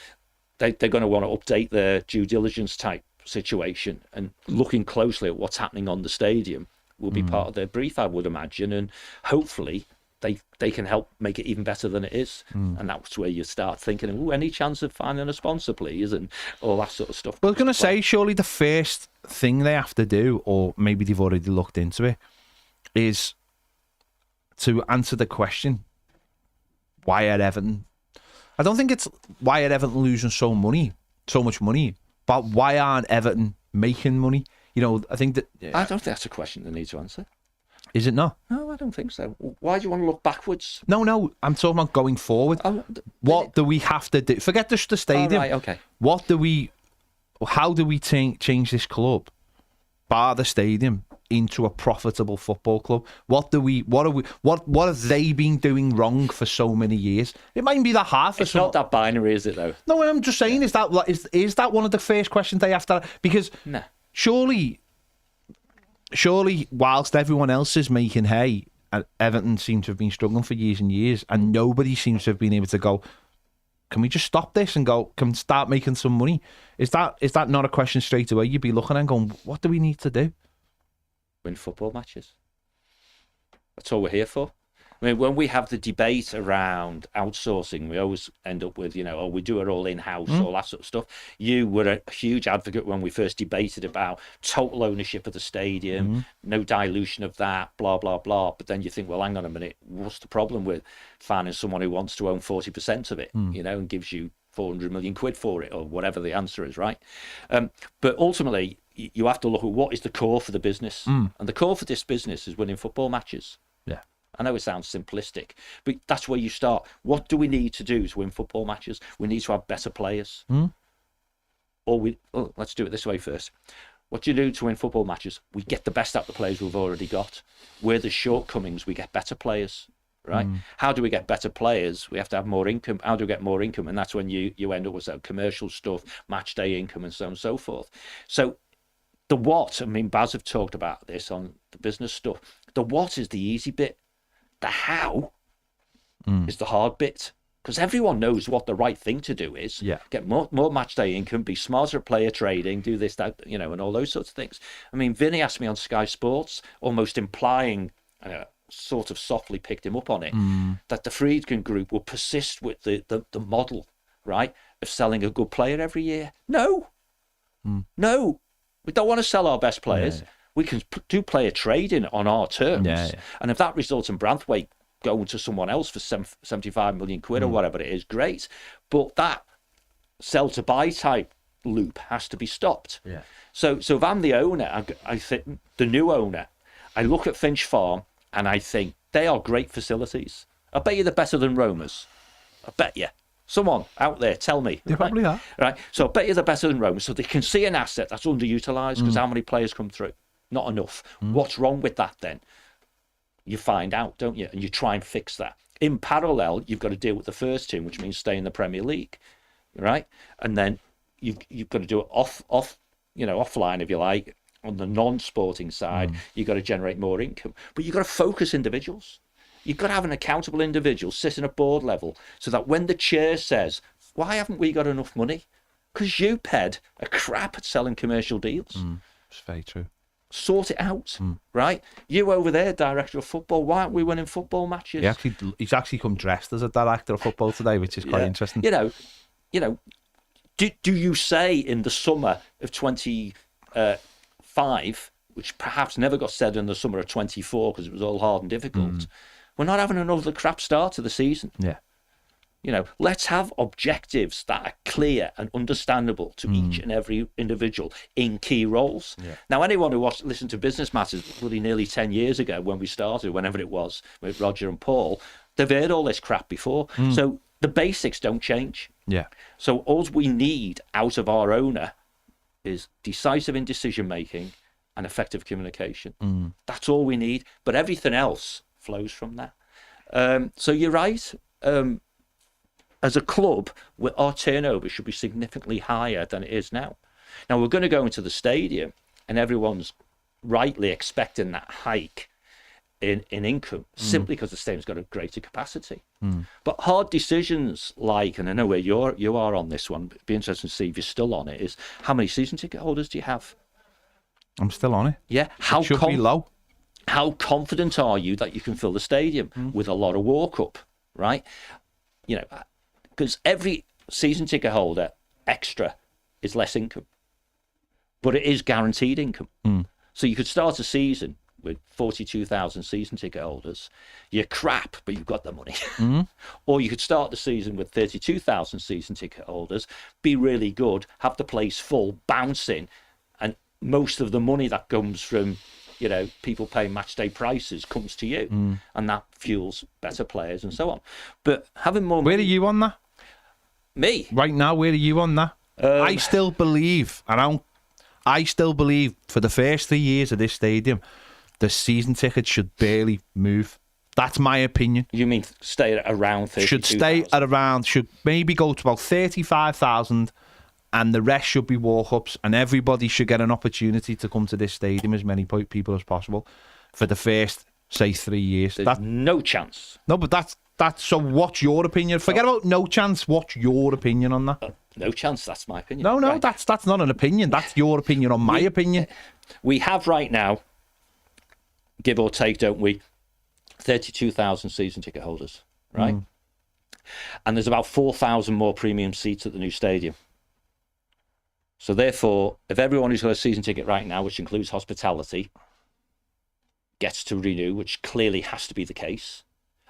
they're going to want to update their due diligence type situation, and looking closely at what's happening on the stadium will be part of their brief, I would imagine, and hopefully they can help make it even better than it is. And that's where you start thinking, any chance of finding a sponsor, please, and all that sort of stuff. Well, I was going to say, surely the first thing they have to do, or maybe they've already looked into it, is to answer the question, why are Everton? I don't think it's why are Everton losing so much money, but why aren't Everton making money? You know, I think that... I don't think that's a question they need to answer. Is it not? No, I don't think so. Why do you want to look backwards? No, I'm talking about going forward. What do we have to do? Forget just the stadium. Right, okay. How do we change this club, bar the stadium, into a profitable football club? What have they been doing wrong for so many years? It might be that hard for It's not that binary, is it, though? No, I'm just saying, is that one of the first questions they have to... Because surely, whilst everyone else is making hay, Everton seem to have been struggling for years and years, and nobody seems to have been able to go, can we just stop this and can we start making some money? Is that not a question straight away you'd be looking at and going, what do we need to do? Win football matches. That's all we're here for. I mean, when we have the debate around outsourcing, we always end up with, we do it all in-house, all that sort of stuff. You were a huge advocate when we first debated about total ownership of the stadium, no dilution of that, blah, blah, blah. But then you think, well, hang on a minute, what's the problem with finding someone who wants to own 40% of it, and gives you 400 million quid for it, or whatever the answer is, right? But ultimately, you have to look at what is the core for the business. And the core for this business is winning football matches. Yeah. I know it sounds simplistic, but that's where you start. What do we need to do to win football matches? We need to have better players. Let's do it this way first. What do you do to win football matches? We get the best out of the players we've already got. Where there's shortcomings, we get better players, right? How do we get better players? We have to have more income. How do we get more income? And that's when you end up with some commercial stuff, match day income, and so on and so forth. So the what, Baz have talked about this on the business stuff. The what is the easy bit. The how is the hard bit, because everyone knows what the right thing to do is. Get more match day income, be smarter at player trading, do this, that, and all those sorts of things. Vinny asked me on Sky Sports, almost implying, sort of softly picked him up on it, that the Friedkin Group will persist with the model, right, of selling a good player every year. No, we don't want to sell our best players. We can do player trading on our terms. And if that results in Branthwaite going to someone else for 75 million quid or whatever it is, great. But that sell to buy type loop has to be stopped. So if I'm the owner, I think the new owner, I look at Finch Farm and I think they are great facilities. I bet you they're better than Roma's. I bet you. Someone out there, tell me. They probably are. Right. So I bet you they're better than Roma. So they can see an asset that's underutilised because how many players come through? Not enough. What's wrong with that then? You find out, don't you? And you try and fix that. In parallel, you've got to deal with the first team, which means stay in the Premier League, right? And then you've got to do it offline, if you like, on the non-sporting side. You've got to generate more income, but you've got to focus individuals. You've got to have an accountable individual sitting at board level so that when the chair says, why haven't we got enough money? Because you, Ped, are crap at selling commercial deals. It's very true. Sort it out, right? You over there, director of football, why aren't we winning football matches? He's actually come dressed as a director of football today, which is quite interesting. You know, do you say in the summer of 25, which perhaps never got said in the summer of 24 because it was all hard and difficult, we're not having another crap start to the season. Yeah. You know, let's have objectives that are clear and understandable to each and every individual in key roles. Yeah. Now, anyone who listened to Business Matters bloody nearly 10 years ago when we started, whenever it was, with Roger and Paul, they've heard all this crap before. So the basics don't change. Yeah. So all we need out of our owner is decisive in decision-making and effective communication. That's all we need. But everything else flows from that. So you're right. As a club, our turnover should be significantly higher than it is now. Now, we're going to go into the stadium, and everyone's rightly expecting that hike in income, simply because the stadium's got a greater capacity. But hard decisions like, and I know where you are on this one, but it'd be interesting to see if you're still on it, is how many season ticket holders do you have? I'm still on it. Yeah. It should be low. How confident are you that you can fill the stadium with a lot of walk-up, right? You know, because every season ticket holder extra is less income, but it is guaranteed income. So you could start a season with 42,000 season ticket holders. You're crap, but you've got the money. Or you could start the season with 32,000 season ticket holders, be really good, have the place full, bouncing, and most of the money that comes from, you know, people paying match day prices comes to you, and that fuels better players and so on. But having more money... Where are you on that? Me? Right now, where are you on that? I still believe, I still believe for the first 3 years of this stadium, the season tickets should barely move. That's my opinion. You mean stay at around 32,000? Should stay at around, should maybe go to about 35,000, and the rest should be walk-ups, and everybody should get an opportunity to come to this stadium, as many people as possible, for the first, say, 3 years. There's no chance. No, but that's so what's your opinion? Forget about no chance. What's your opinion on that? No chance, that's my opinion. No, right. that's not an opinion. That's your opinion on my opinion. We have right now, give or take, don't we, 32,000 season ticket holders, right? And there's about 4,000 more premium seats at the new stadium. So therefore, if everyone who's got a season ticket right now, which includes hospitality, gets to renew, which clearly has to be the case,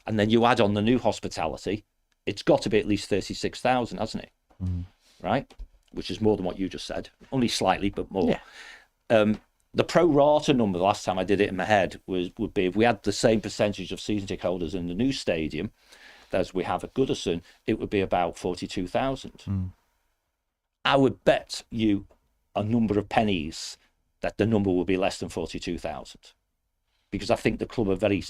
and then you add on the new hospitality, it's got to be at least 36,000, hasn't it? Right? Which is more than what you just said. Only slightly, but more. Yeah. The pro rata number, the last time I did it in my head, would be if we had the same percentage of season ticket holders in the new stadium as we have at Goodison, it would be about 42,000. I would bet you a number of pennies that the number will be less than 42,000. Because I think the club are very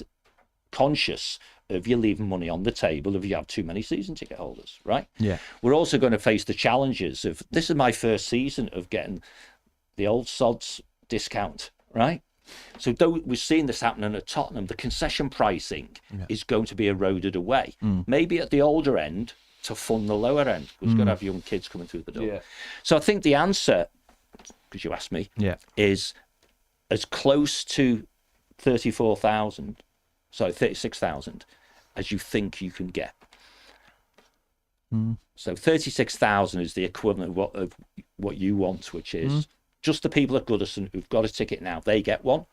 conscious of you leaving money on the table if you have too many season ticket holders, right? Yeah. We're also going to face the challenges of, this is my first season of getting the old sods discount, right? So though we're seeing this happening at Tottenham, the concession pricing is going to be eroded away. Maybe at the older end to fund the lower end, because we've got to have young kids coming through the door. Yeah. So I think the answer, because you asked me, is as close to 36,000 as you think you can get. So 36,000 is the equivalent of what you want, which is just the people at Goodison who've got a ticket now, they get one.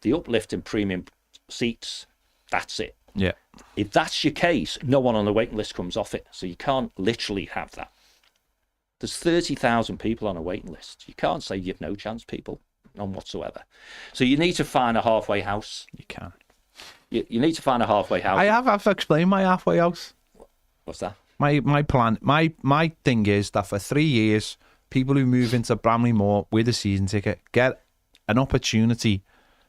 The uplift in premium seats, that's it. Yeah. If that's your case, no one on the waiting list comes off it. So you can't literally have that. There's 30,000 people on a waiting list. You can't say you've no chance, people. none whatsoever. So you need to find a halfway house. You can. You need to find a halfway house. I've explained my halfway house. What's that? My plan, my thing is that for 3 years, people who move into Bramley Moor with a season ticket get an opportunity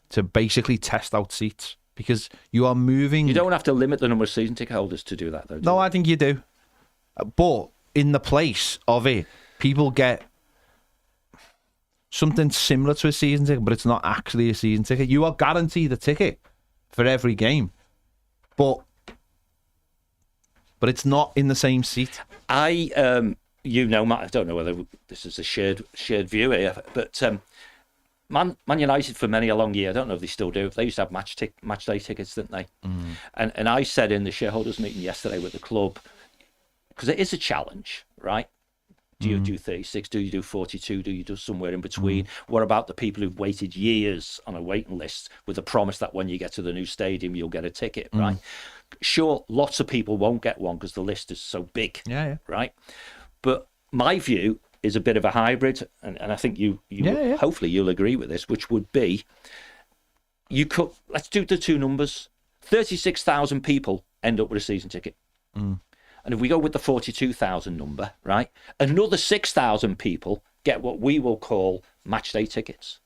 to basically test out seats, because you are moving. You don't have to limit the number of season ticket holders to do that, though. No, I think you do. But in the place of it, people get something similar to a season ticket, but it's not actually a season ticket. You are guaranteed a ticket for every game, but it's not in the same seat. Matt, I don't know whether this is a shared view here, but Man United for many a long year, I don't know if they still do, they used to have match day tickets, didn't they? And I said in the shareholders meeting yesterday with the club, because it is a challenge, right? Do you do 36? Do you do 42? Do you do somewhere in between? What about the people who've waited years on a waiting list with the promise that when you get to the new stadium, you'll get a ticket, right? Sure, lots of people won't get one because the list is so big, right? But my view is a bit of a hybrid, and I think you hopefully you'll agree with this, which would be, let's do the two numbers. 36,000 people end up with a season ticket. And if we go with the 42,000 number, right, another 6,000 people get what we will call match day tickets.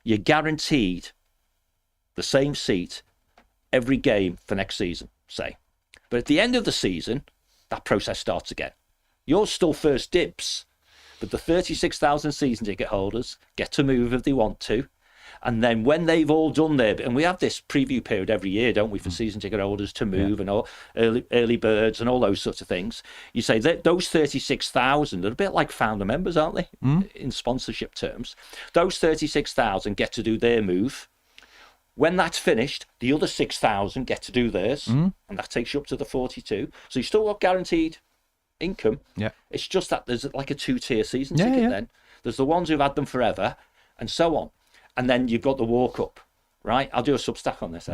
You're guaranteed the same seat every game for next season, say. But at the end of the season, that process starts again. You're still first dibs, but the 36,000 season ticket holders get to move if they want to. And then when they've all done their bit, and we have this preview period every year, don't we, for season ticket holders to move and all early birds and all those sorts of things. You say that those 36,000 are a bit like founder members, aren't they, in sponsorship terms? Those 36,000 get to do their move. When that's finished, the other 6,000 get to do theirs, and that takes you up to the 42. So you still got guaranteed income. Yeah. It's just that there's like a two-tier season ticket then. There's the ones who've had them forever, and so on. And then you've got the walk-up, right? I'll do a Substack on this,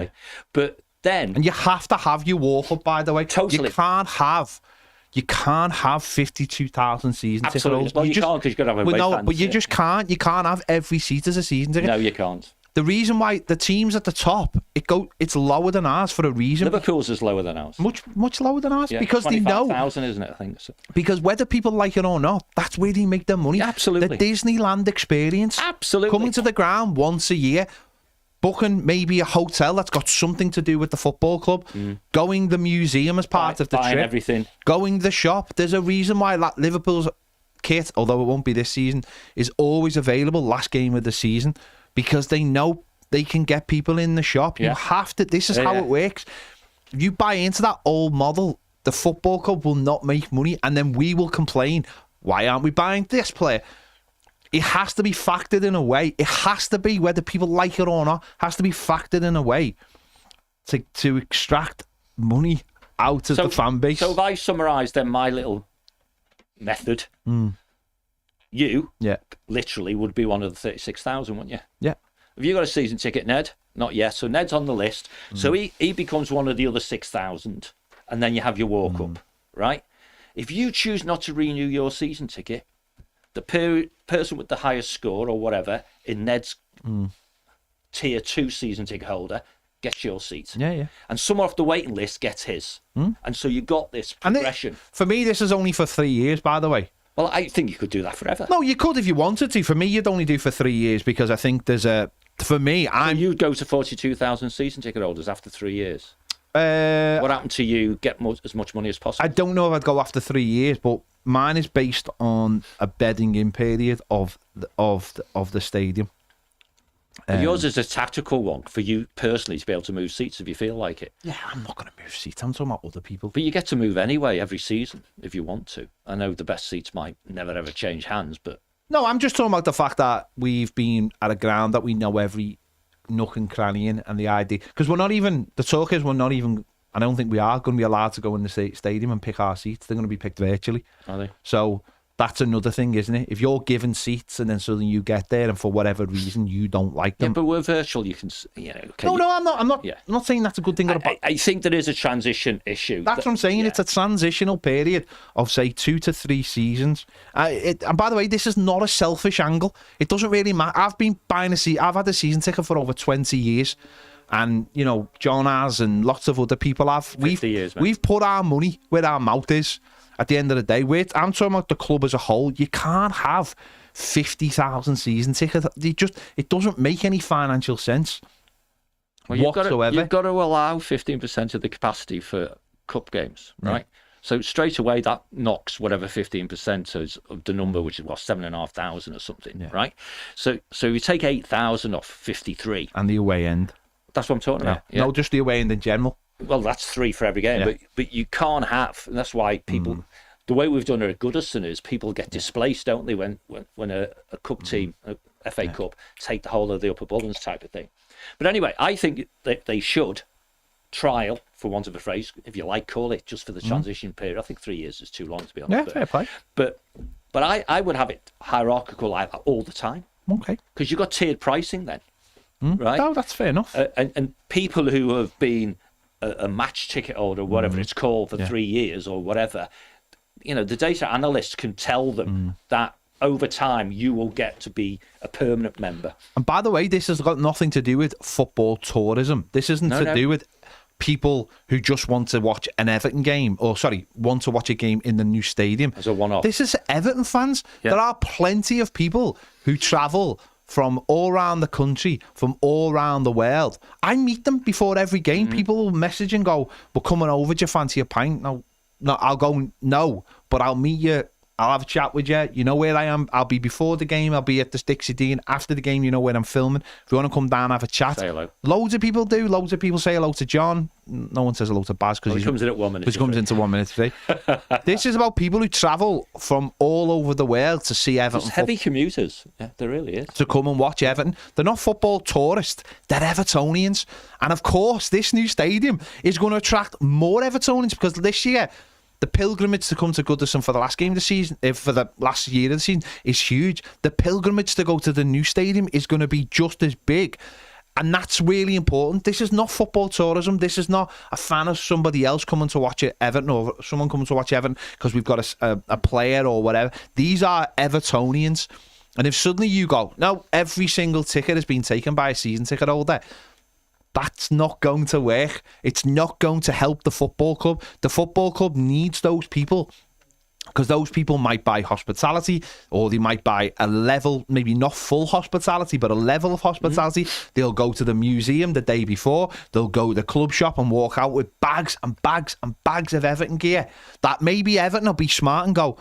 But then... And you have to have your walk-up, by the way. Totally. You can't have 52,000 season tickets. Absolutely. Well, you can't, because you've got to have a no, but you just can't. You can't have every seat as a season ticket. No, you can't. The reason why the teams at the top, it's lower than ours for a reason. Liverpool's is lower than ours. Much lower than ours, because they know. 25,000, isn't it? I think so. Because whether people like it or not, that's where they make their money. Absolutely. The Disneyland experience. Absolutely. Coming to the ground once a year, booking maybe a hotel that's got something to do with the football club, going the museum as part of the buying trip, everything, going the shop. There's a reason why Liverpool's kit, although it won't be this season, is always available last game of the season, because they know they can get people in the shop. You have to. This is how it works. If you buy into that old model, the football club will not make money, and then we will complain, why aren't we buying this player? It has to be factored in a way. It has to be, whether people like it or not, has to be factored in a way to extract money out of the fan base. So if I summarise then my little method, you literally would be one of the 36,000, wouldn't you? Yeah. Have you got a season ticket, Ned? Not yet. So Ned's on the list. So he becomes one of the other 6,000, and then you have your walk-up, right? If you choose not to renew your season ticket, the person with the highest score or whatever in Ned's tier 2 season ticket holder gets your seat. Yeah. And someone off the waiting list gets his. And so you got this progression. For me, this is only for 3 years, by the way. Well, I think you could do that forever. No, you could if you wanted to. For me, you'd only do for 3 years, because I think there's a... For me, you'd go to 42,000 season ticket holders after 3 years. What happened to you? Get as much money as possible. I don't know if I'd go after 3 years, but mine is based on a bedding in period of the stadium. Yours is a tactical one for you personally to be able to move seats if you feel like it. Yeah, I'm not going to move seats. I'm talking about other people. But you get to move anyway every season if you want to. I know the best seats might never ever change hands, but... No, I'm just talking about the fact that we've been at a ground that we know every nook and cranny in, and the idea... Because we're not even... The talk is we're not even... I don't think we are going to be allowed to go in the stadium and pick our seats. They're going to be picked virtually. Are they? So That's another thing, isn't it? If you're given seats and then suddenly you get there and for whatever reason you don't like Yeah, them. but we're virtual. You can, No, I'm not. Yeah. I'm not saying that's a good thing. I think there is a transition issue. That's what I'm saying. Yeah. It's a transitional period of, say, 2 to 3 seasons. And by the way, this is not a selfish angle. It doesn't really matter. I've been buying I've had a season ticket for over 20 years. And, you know, John has and lots of other people have. 50 years, man. We've put our money where our mouth is at the end of the day. I'm talking about the club as a whole. You can't have 50,000 season tickets. It doesn't make any financial sense whatsoever. You've got to allow 15% of the capacity for cup games, right? So straight away that knocks whatever 15% is of the number, which is 7,500 or something, right? So you take 8,000 off 53, And the away end. That's what I'm talking about. Yeah. No, just the away end in general. Well, that's 3 for every game, but you can't have, and that's why people. The way we've done it at Goodison is people get displaced, don't they, when a cup team, a FA Cup, take the whole of the upper Bullens type of thing. But anyway, I think that they should trial, for want of a phrase, if you like, call it, just for the transition period. I think 3 years is too long, to be honest. Yeah, fair play. But I would have it hierarchical like that all the time. Okay. Because you've got tiered pricing then, right? No, that's fair enough. And people who have been a match ticket holder, whatever it's called, for 3 years or whatever, you know, the data analysts can tell them that over time you will get to be a permanent member. And by the way, this has got nothing to do with football tourism. This isn't to do with people who just want to watch an Everton game, want to watch a game in the new stadium. As a one-off. This is Everton fans. Yeah. There are plenty of people who travel from all around the country, from all around the world. I meet them before every game. People will message and go, "We're coming over, do you fancy a pint?" No, I'll go, "No, but I'll meet you. I'll have a chat with you. You know where I am. I'll be before the game. I'll be at the Dixie Dean. After the game, you know where I'm filming. If you want to come down, have a chat." Say hello. Loads of people do. Loads of people say hello to John. No one says hello to Baz because he comes in at 1 minute. He comes into 1 minute today. This is about people who travel from all over the world to see Everton. There's heavy commuters. Yeah, there really is. To come and watch Everton. They're not football tourists. They're Evertonians. And of course, this new stadium is going to attract more Evertonians because this year, the pilgrimage to come to Goodison for the last game of the season, for the last year of the season, is huge. The pilgrimage to go to the new stadium is going to be just as big. And that's really important. This is not football tourism. This is not a fan of somebody else coming to watch Everton or someone coming to watch Everton because we've got a player or whatever. These are Evertonians. And if suddenly you go, no, every single ticket has been taken by a season ticket holder, that's not going to work. It's not going to help the football club. The football club needs those people because those people might buy hospitality or they might buy a level, maybe not full hospitality, but a level of hospitality. They'll go to the museum the day before. They'll go to the club shop and walk out with bags and bags and bags of Everton gear. That maybe Everton will be smart and go,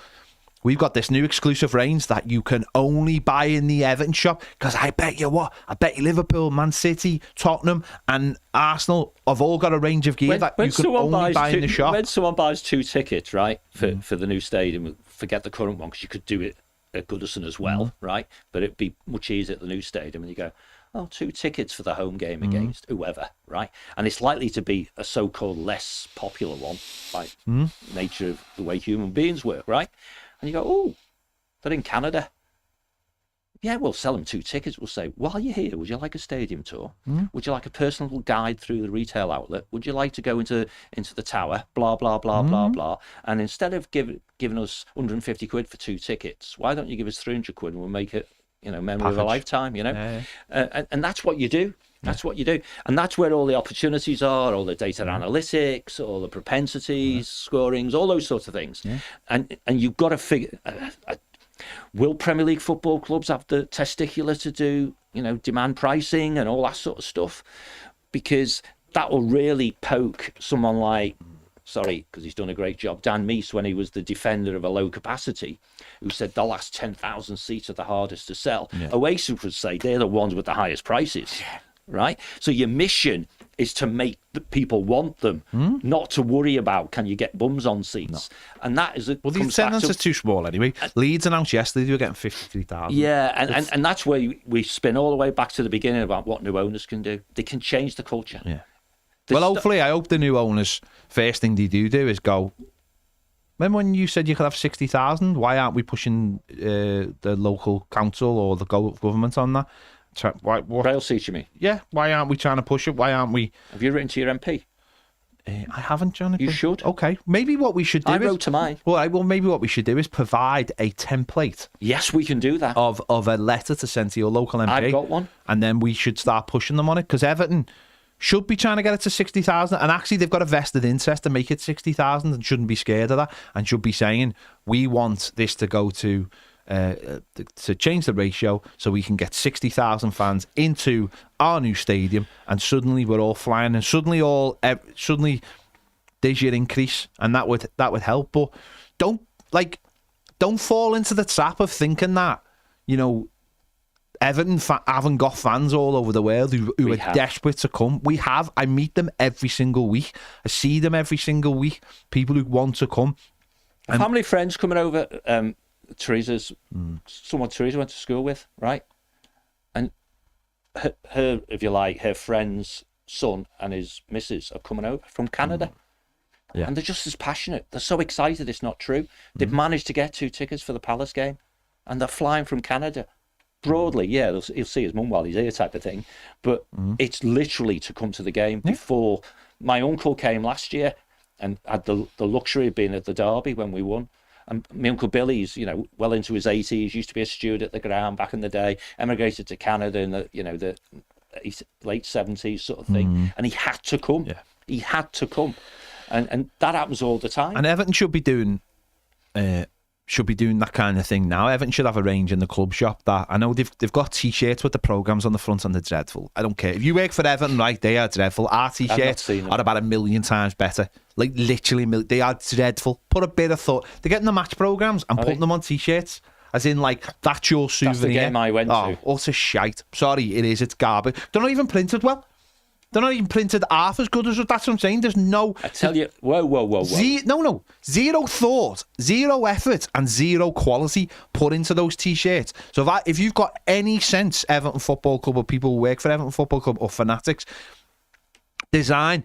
we've got this new exclusive range that you can only buy in the Everton shop because I bet you Liverpool, Man City, Tottenham and Arsenal have all got a range of gear that you can only buy in the shop. When someone buys 2 tickets, right, for the new stadium, forget the current one because you could do it at Goodison as well, right? But it'd be much easier at the new stadium and you go, 2 tickets for the home game against whoever, right? And it's likely to be a so-called less popular one by nature of the way human beings work, right? And you go, they're in Canada. Yeah, we'll sell them 2 tickets. We'll say, while you're here, would you like a stadium tour? Would you like a personal guide through the retail outlet? Would you like to go into the tower? Blah, blah, blah, blah, blah. And instead of giving us 150 quid for 2 tickets, why don't you give us 300 quid and we'll make it, memory of a lifetime, Yeah. And that's what you do. That's what you do. And that's where all the opportunities are, all the data analytics, all the propensities, scorings, all those sorts of things. Yeah. And you've got to figure, will Premier League football clubs have the testicular to do, demand pricing and all that sort of stuff? Because that will really poke someone like, because he's done a great job, Dan Meese, when he was the defender of a low capacity, who said the last 10,000 seats are the hardest to sell. Yeah. Oasis would say they're the ones with the highest prices. Yeah. Right? So your mission is to make the people want them, not to worry about can you get bums on seats. No. And that is a... Well, the attendance is too small anyway. Leeds announced yesterday they were getting 53,000. Yeah, and that's where we spin all the way back to the beginning about what new owners can do. They can change the culture. Yeah. Hopefully, I hope the new owners, first thing they do is go, Remember when you said you could have 60,000? Why aren't we pushing the local council or the government on that? Rail seats, you mean? Yeah, why aren't we trying to push it? Why aren't we? Have you written to your MP? I haven't, John. You should. Okay, maybe what we should do I is... wrote to mine. Well, maybe what we should do is provide a template Yes, we can do that. of a letter to send to your local MP. I've got one. And then we should start pushing them on it, because Everton should be trying to get it to 60,000, and actually they've got a vested interest to make it 60,000 and shouldn't be scared of that, and should be saying, we want this to go to change the ratio so we can get 60,000 fans into our new stadium, and suddenly we're all flying, and suddenly there's your increase, and that would help. But don't fall into the trap of thinking that, you know, Everton haven't got fans all over the world who are desperate to come. We have. I meet them every single week. I see them every single week. People who want to come. Family friends coming over. Teresa's someone Teresa went to school with, right? And her, if you like, her friend's son and his missus are coming over from Canada. Yeah. And they're just as passionate. They're so excited it's not true. They've managed to get 2 tickets for the Palace game, and they're flying from Canada. Broadly, yeah, he'll see his mum while he's here, type of thing. But it's literally to come to the game. Before my uncle came last year and had the luxury of being at the derby when we won. And my Uncle Billy's, you know, well into his 80s, used to be a steward at the ground back in the day, emigrated to Canada in the late 70s sort of thing. And he had to come. Yeah. He had to come. And that happens all the time. And Everton should be doing that kind of thing now. Everton should have a range in the club shop that, I know they've got t-shirts with the programmes on the front and they're dreadful. I don't care. If you work for Everton, right, they are dreadful. Our t-shirts are about 1,000,000 times better. Like literally, they are dreadful. Put a bit of thought. They're getting the match programmes and putting them on t-shirts. As in, like, that's your souvenir. That's the game I went to. Utter shite. Sorry, it is. It's garbage. They're not even printed well. They're not even printed half as good as... That's what I'm saying. There's no... I tell you... Whoa. No. Zero thought, zero effort and zero quality put into those T-shirts. So if you've got any sense, Everton Football Club, or people who work for Everton Football Club or fanatics, design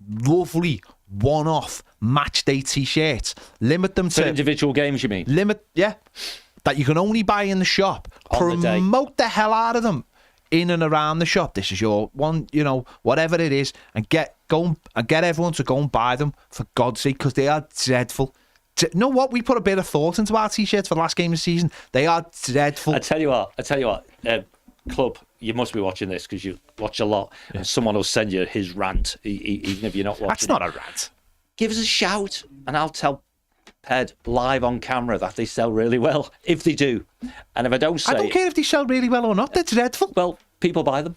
lovely one-off match day T-shirts. Limit them for to... individual games, you mean? Yeah. That you can only buy in the shop. Promote the hell out of them. In and around the shop. This is your one, you know, whatever it is, and get everyone to go and buy them, for God's sake, because they are dreadful. You know what? We put a bit of thought into our t-shirts for the last game of the season. They are dreadful. I tell you what, club, you must be watching this because you watch a lot, and someone will send you his rant, even if you're not watching. That's not a rant. Give us a shout, and I'll tell Ped live on camera that they sell really well, if they do. And if I don't say... I don't care if they sell really well or not. They're dreadful. Well, people buy them.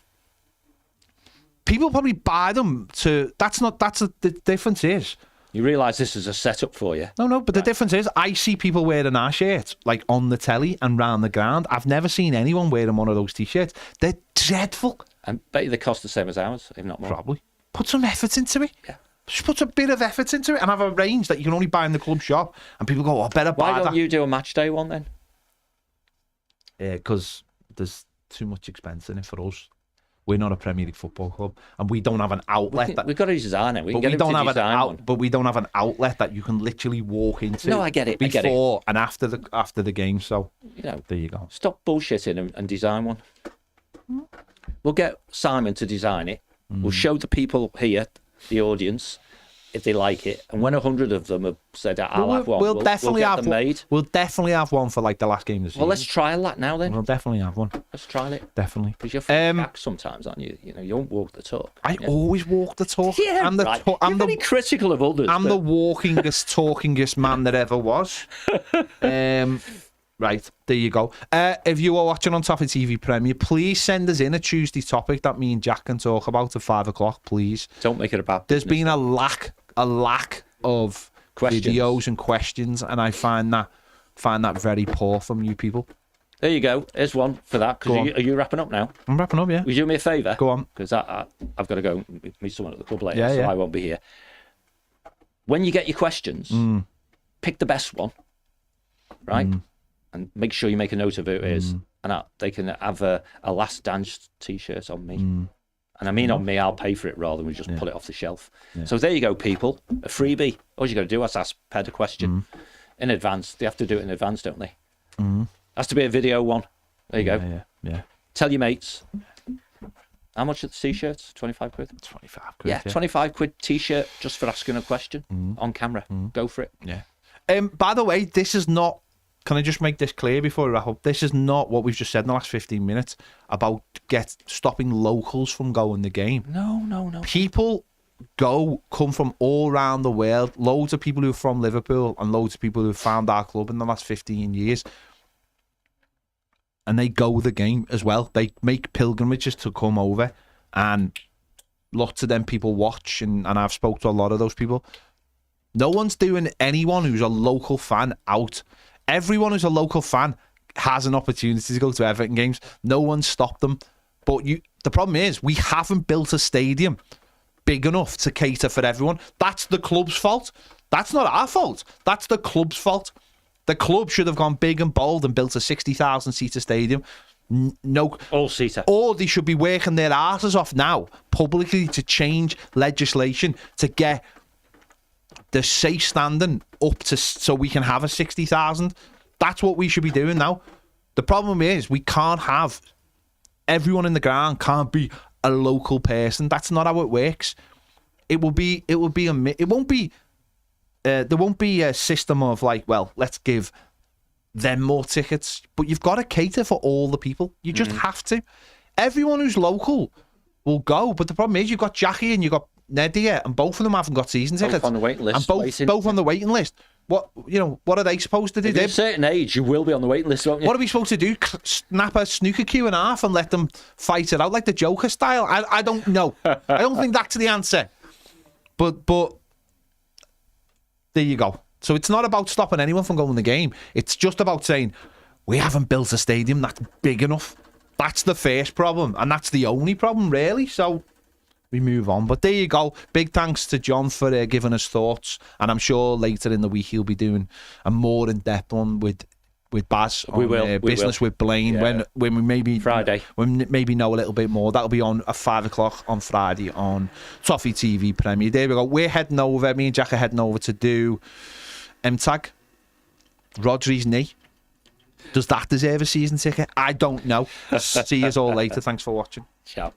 People probably buy them to... The difference is... You realise this is a setup for you. No, but the difference is I see people wearing our shirts, like on the telly and round the ground. I've never seen anyone wearing one of those T-shirts. They're dreadful. And bet you they cost the same as ours, if not more. Probably. Put some effort into it. Yeah. Just put a bit of effort into it and have a range that you can only buy in the club shop. And people go, I better buy that. Why don't you do a match day one then? Yeah, because there's too much expense in it for us. We're not a Premier League football club, and we don't have an outlet. We've got to design it. But we don't have an outlet that you can literally walk into. No, I get it. Before and after the game. So there you go. Stop bullshitting and design one. We'll get Simon to design it. We'll show the people here, the audience, if they like it, and when 100 of them have said I'll have one, we'll definitely have them made. We'll definitely have one for like the last game of the season. Well, let's trial that now then. We'll definitely have one. Let's trial it. Definitely. Because you're back sometimes, aren't you? You know, you don't walk the talk. I always walk the talk. Yeah, right. You're very critical of others. I'm the walkingest, talkingest man that ever was. Right, there you go. If you are watching on Toffee TV Premier, please send us in a Tuesday topic that me and Jack can talk about at 5 o'clock, please. Don't make it about There's been a lack of videos and questions, and I find that very poor from you people. There you go. Here's one for that. Are you wrapping up now? I'm wrapping up, yeah. Will you do me a favour? Go on. Because I've got to go meet someone at the club later, so I won't be here. When you get your questions, pick the best one, right? And make sure you make a note of who it is. And they can have a Last Dance t-shirt on me. And I mean on me, I'll pay for it rather than we just pull it off the shelf. Yeah. So there you go, people. A freebie. All you got to do is ask Ped a question in advance. They have to do it in advance, don't they? Has to be a video one. There you go. Yeah. Tell your mates. How much are the t-shirts? 25 quid? 25 quid. Yeah, 25 quid t-shirt just for asking a question on camera. Go for it. Yeah. By the way, this is not... Can I just make this clear before we wrap up? This is not what we've just said in the last 15 minutes about stopping locals from going the game. No. People come from all around the world. Loads of people who are from Liverpool and loads of people who have found our club in the last 15 years. And they go the game as well. They make pilgrimages to come over, and lots of them people watch, and I've spoke to a lot of those people. No one's doing anyone who's a local fan out. Everyone who's a local fan has an opportunity to go to Everton games. No one stopped them. But the problem is we haven't built a stadium big enough to cater for everyone. That's the club's fault. That's not our fault. That's the club's fault. The club should have gone big and bold and built a 60,000-seater stadium. No, all-seater. Or they should be working their asses off now publicly to change legislation to get the safe standing up to so we can have a 60,000. That's what we should be doing now. The problem is we can't have everyone in the ground can't be a local person. That's not how it works. There won't be a system of like, well, let's give them more tickets, but you've got to cater for all the people. You just have to. Everyone who's local will go, but the problem is you've got Jackie and you've got Nedia, and both of them haven't got season tickets. Both on the waiting list. And both on the waiting list. What are they supposed to do? If you're a certain age, you will be on the waiting list, won't you? What are we supposed to do? Snap a snooker cue in half and let them fight it out like the Joker style? I don't know. I don't think that's the answer. But there you go. So it's not about stopping anyone from going to the game. It's just about saying we haven't built a stadium that's big enough. That's the first problem, and that's the only problem, really. So we move on. But there you go. Big thanks to John for giving us thoughts, and I'm sure later in the week he'll be doing a more in-depth one with Baz on business with Blaine when we maybe Friday when maybe know a little bit more. That'll be on at 5 o'clock on Friday on Toffee TV Premier. There we go. We're heading over. Me and Jack are heading over to do M-Tag. Rodri's knee. Does that deserve a season ticket? I don't know. See you all later. Thanks for watching. Ciao.